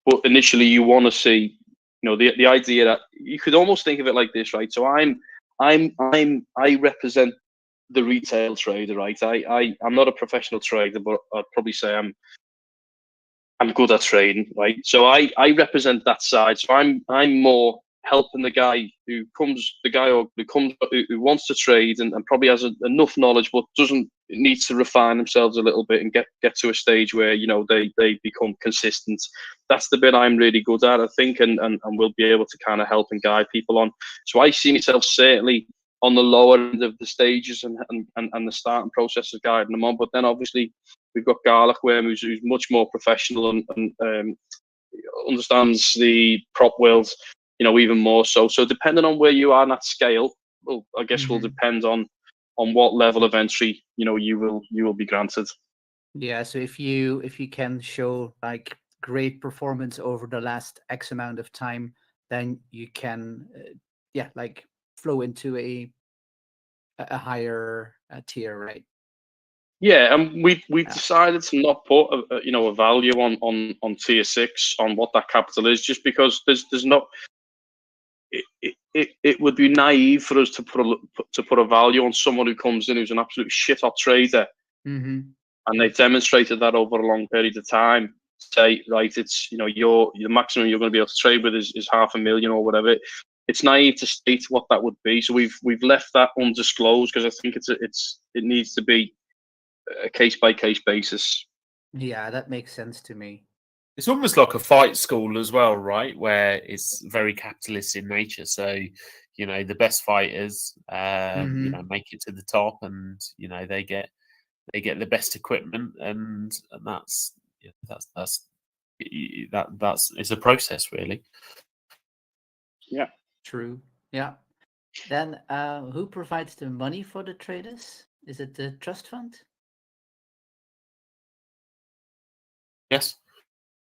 But initially, you want to see, the idea that you could almost think of it like this, right? So I represent the retail trader, right? I'm not a professional trader, but I'd probably say I'm good at trading, right? So I represent that side. So I'm more helping the guy who wants to trade and probably has enough knowledge, but needs to refine themselves a little bit and get to a stage where they become consistent. That's the bit I'm really good at, I think, and will be able to kind of help and guide people on. So I see myself certainly on the lower end of the stages and the starting process of guiding them on. But then obviously we've got Garlichwen, who's much more professional and understands the prop world, even more so. So depending on where you are on that scale, well, I guess will depend on what level of entry you will be granted. Yeah. So if you can show like great performance over the last X amount of time, then you can like flow into a higher tier, right? Yeah, and we've decided to not put a value on tier 6 on what that capital is, just because there's not. It would be naive for us to put a value on someone who comes in who's an absolute shit hot trader, and they've demonstrated that over a long period of time. Say, right, it's the maximum you're going to be able to trade with is 500,000 or whatever. It's naive to state what that would be, so we've left that undisclosed because I think it needs to be a case by case basis. Yeah, that makes sense to me. It's almost like a fight school as well, right? Where it's very capitalist in nature. So, the best fighters, make it to the top, and they get the best equipment, and that's it's a process, really. Yeah. True. Yeah. Then, who provides the money for the traders? Is it the trust fund? Yes.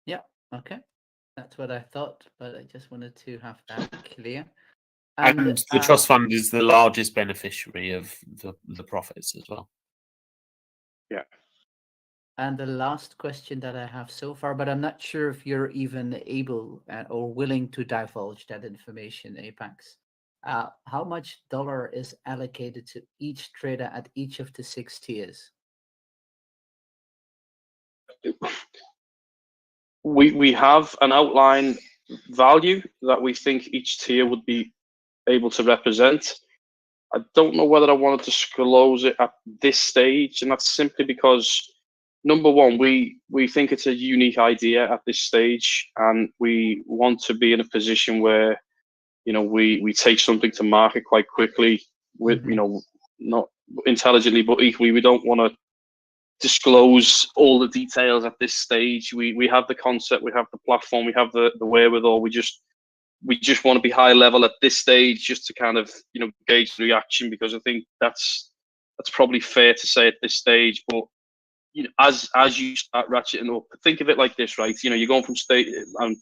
Yeah. Okay. That's what I thought, but I just wanted to have that clear. And the trust fund is the largest beneficiary of the profits as well. Yeah. And the last question that I have so far, but I'm not sure if you're even able or willing to divulge that information, Apex. How much dollar is allocated to each trader at each of the 6 tiers? We have an outline value that we think each tier would be able to represent. I don't know whether I want to disclose it at this stage, and that's simply because, number one, we think it's a unique idea at this stage, and we want to be in a position where we take something to market quite quickly with not intelligently, but equally we don't want to disclose all the details at this stage. We have the concept, we have the platform, we have the wherewithal. We just want to be high level at this stage, just to kind of gauge the reaction, because I think that's probably fair to say at this stage. But as you start ratcheting up, think of it like this, right? You're going from stage. I'm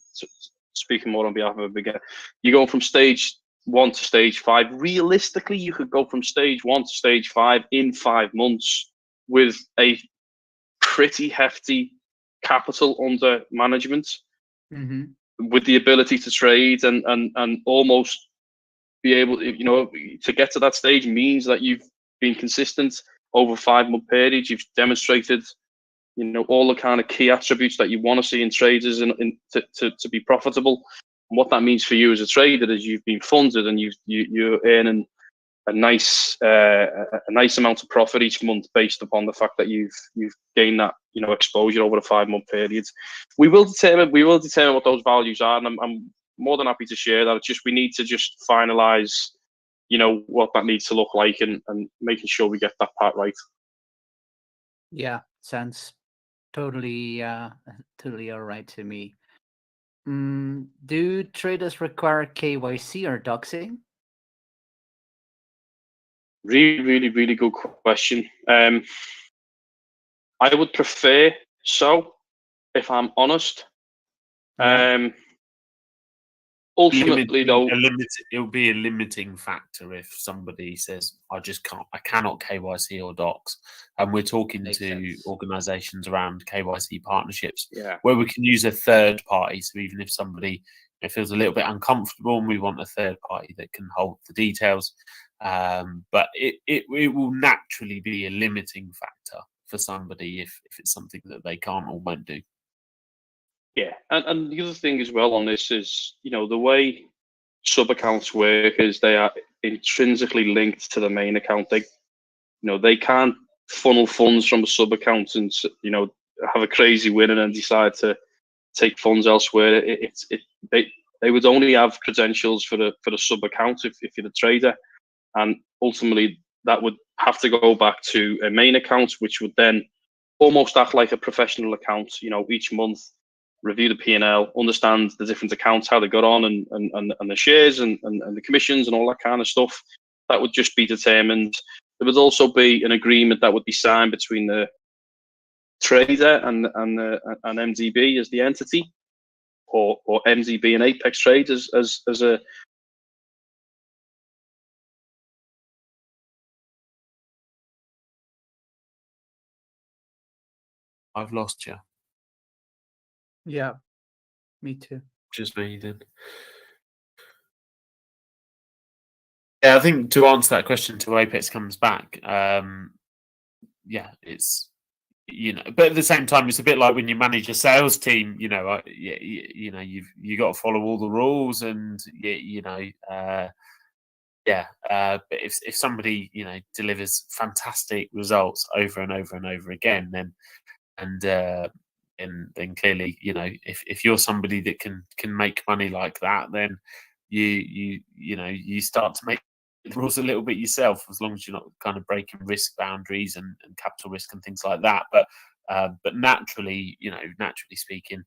speaking more on behalf of a beginner. You're going from stage 1 to stage 5. Realistically, you could go from stage 1 to stage 5 in 5 months with a pretty hefty capital under management, with the ability to trade and almost be able to get to that stage means that you've been consistent over 5-month period. You've demonstrated all the kind of key attributes that you want to see in traders to be profitable. And what that means for you as a trader is you've been funded and you're earning a nice amount of profit each month based upon the fact that you've gained that exposure over a 5-month period. We will determine what those values are, and more than happy to share that. It's just we need to just finalise, you know, what that needs to look like, and making sure we get that part right. Yeah, sounds totally totally all right to me. Do traders require KYC or doxing? Really good question. I would prefer so, if I'm honest. Yeah. Ultimately, though, it'll be a limiting factor if somebody says, I cannot KYC or docs. And we're talking Makes to sense. organizations around KYC partnerships yeah, where we can use a third party. So even if somebody feels a little bit uncomfortable and we want a third party that can hold the details, but it will naturally be a limiting factor for somebody if it's something that they can't or won't do. yeah. And the other thing as well on this is, you know, the way sub accounts work is they are intrinsically linked to the main account. They can't funnel funds from a sub account and, you know, have a crazy win and then decide to take funds elsewhere. They would only have credentials for the sub account if you're the trader, and ultimately that would have to go back to a main account, which would then almost act like a professional account. You know, each month review the P&L, understand the different accounts, how they got on, and the shares and the commissions and all that kind of stuff. That would just be determined. There would also be an agreement that would be signed between the trader and MDB as the entity, or MDB and Apex Trade as a. I've lost you. Yeah, me too. Just me then. Yeah, I think to answer that question till Apex comes back, yeah, it's, you know, but at the same time, it's a bit like when you manage a sales team. You know, you know, you got to follow all the rules, and you know, but if somebody, you know, delivers fantastic results over and over and over again, then then clearly, you know, if you're somebody that can make money like that, then you know, you start to make the rules a little bit yourself, as long as you're not kind of breaking risk boundaries and capital risk and things like that. But naturally, you know, naturally speaking,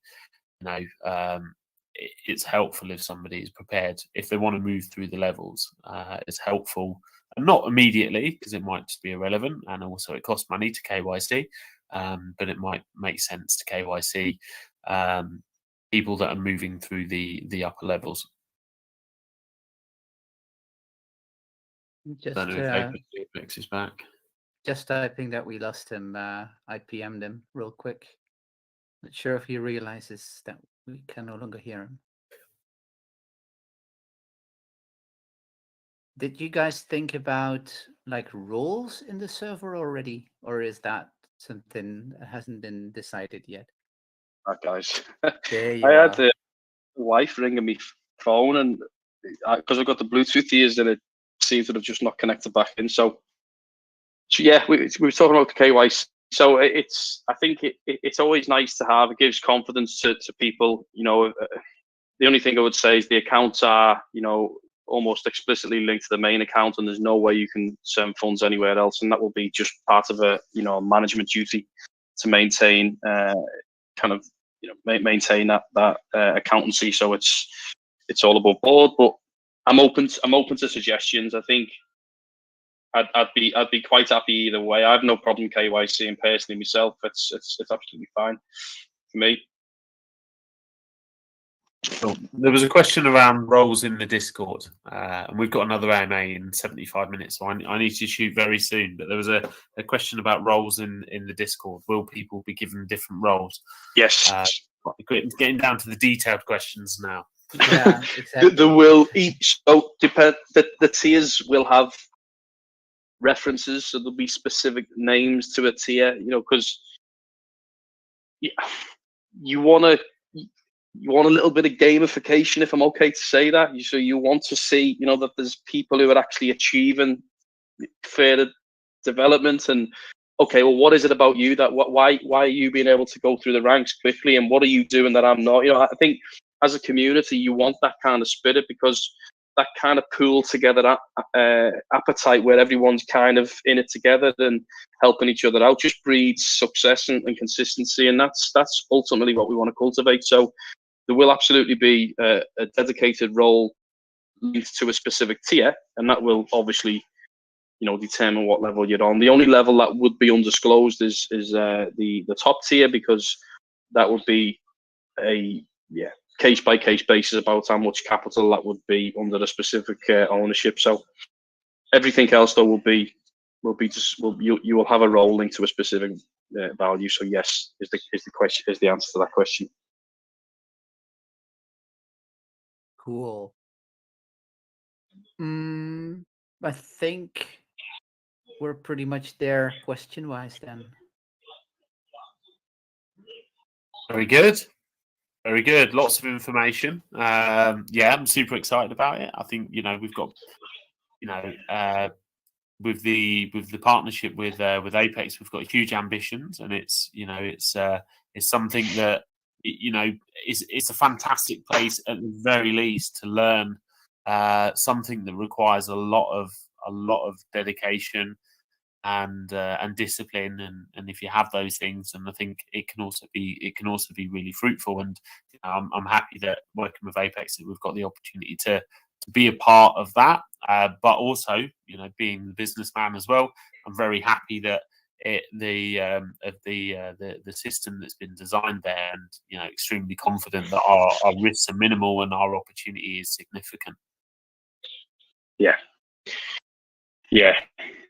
you know, it's helpful if somebody is prepared, if they want to move through the levels. It's helpful, and not immediately, because it might just be irrelevant, and also it costs money to KYC. But it might make sense to KYC people that are moving through the upper levels. Just I don't know if Apex is back. just typing that we lost him. I PM'd him real quick. Not sure if he realizes that we can no longer hear him. Did you guys think about like roles in the server already, or is that something that hasn't been decided yet? Guys, There you I are. had the wife ringing me phone, and because I've got the Bluetooth ears, and it seems to have just not connected back in. So yeah, we were talking about the KYC. So I think it's always nice to have. It gives confidence to people. You know, the only thing I would say is the accounts are, you know, almost explicitly linked to the main account, and there's no way you can send funds anywhere else, and that will be just part of a, you know, management duty to maintain kind of, you know, maintain that accountancy. So it's all above board. But I'm open to suggestions. I think I'd be quite happy either way. I have no problem KYCing personally myself. It's absolutely fine for me. Cool. There was a question around roles in the Discord, and we've got another AMA in 75 minutes, so I need to shoot very soon. But there was a question about roles in the Discord. Will people be given different roles? Yes. Getting down to the detailed questions now. Yeah, exactly. There will each. So the tiers will have references, so there'll be specific names to a tier. You know, because you want a little bit of gamification, if I'm okay to say that. So you want to see, you know, that there's people who are actually achieving further development, and okay, well, what is it about you that why are you being able to go through the ranks quickly, and what are you doing that I'm not? You know, I think as a community, you want that kind of spirit, because that kind of pool together appetite where everyone's kind of in it together and helping each other out just breeds success and consistency, and that's ultimately what we want to cultivate. So there will absolutely be a dedicated role linked to a specific tier, and that will obviously, determine what level you're on. The only level that would be undisclosed is the top tier, because that would be a case by case basis about how much capital that would be under the specific ownership. So everything else though will be you will have a role linked to a specific value. So yes, is the answer to that question. Cool. I think we're pretty much there question wise then. Very good. Very good. Lots of information. I'm super excited about it. I think we've got with the partnership with Apex, we've got huge ambitions, and it's something that it's a fantastic place at the very least to learn something that requires a lot of dedication and discipline, and if you have those things, and I think it can also be really fruitful. And I'm happy that working with Apex, that we've got the opportunity to be a part of that, but also being the businessman as well. I'm very happy that the system that's been designed there, and extremely confident that our risks are minimal and our opportunity is significant. Yeah,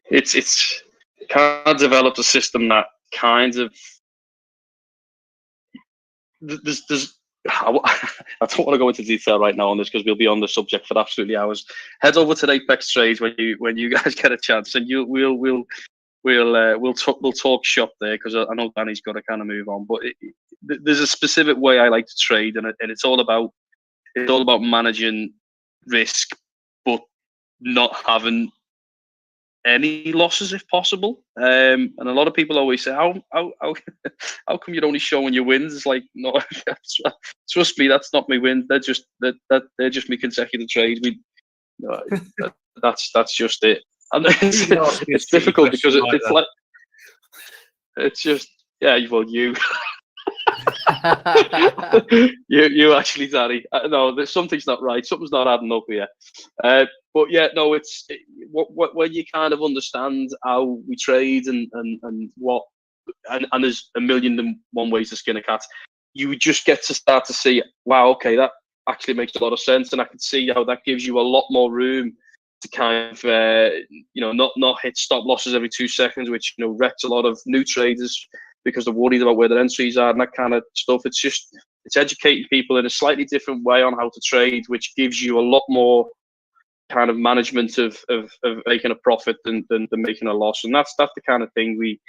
it's kind of developed a system that kind of there's I don't want to go into detail right now on this because we'll be on the subject for absolutely hours. Head over to Apex Trades when you guys get a chance, and we'll talk shop there, because I know Danny's got to kind of move on. But there's a specific way I like to trade, and it's all about managing risk, but not having any losses if possible. And a lot of people always say, how come you're only showing your wins? It's like, no, trust me, that's not my wins. They're just they're just my consecutive trades. That's just it. And it's difficult because it's like it's just well you you actually, Danny. No, there's something's not right. Something's not adding up here. But yeah, no, it's when you kind of understand how we trade and there's a million and one ways to skin a cat. You just get to start to see, wow, okay, that actually makes a lot of sense, and I can see how that gives you a lot more room to kind of not hit stop losses every 2 seconds, which wrecks a lot of new traders because they're worried about where their entries are and that kind of stuff. It's educating people in a slightly different way on how to trade, which gives you a lot more kind of management of making a profit than making a loss. And that's the kind of thing we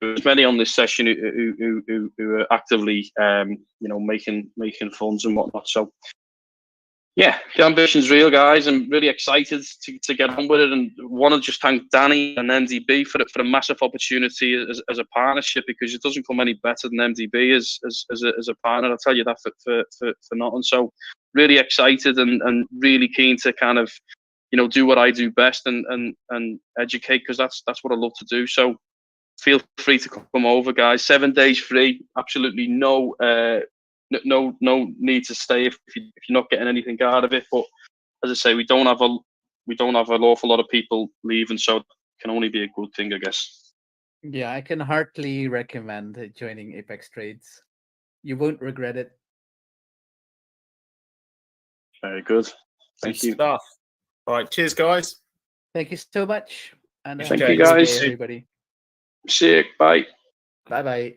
there's many on this session who are actively making funds and whatnot. So yeah, the ambition's real, guys. I'm really excited to get on with it, and want to just thank Danny and MDB for a massive opportunity as a partnership, because it doesn't come any better than MDB as a partner. I'll tell you that for nothing. So really excited and really keen to kind of do what I do best and educate, because that's what I love to do. So feel free to come over, guys. 7 days free. Absolutely no need to stay if you're not getting anything out of it. But as I say, we don't have an awful lot of people leaving, so it can only be a good thing, I guess. Yeah, I can heartily recommend joining Apex Trades. You won't regret it. Very good. Thank you. Stuff. All right, cheers, guys. Thank you so much, and thank you, guys. Everybody. See you. Bye. Bye.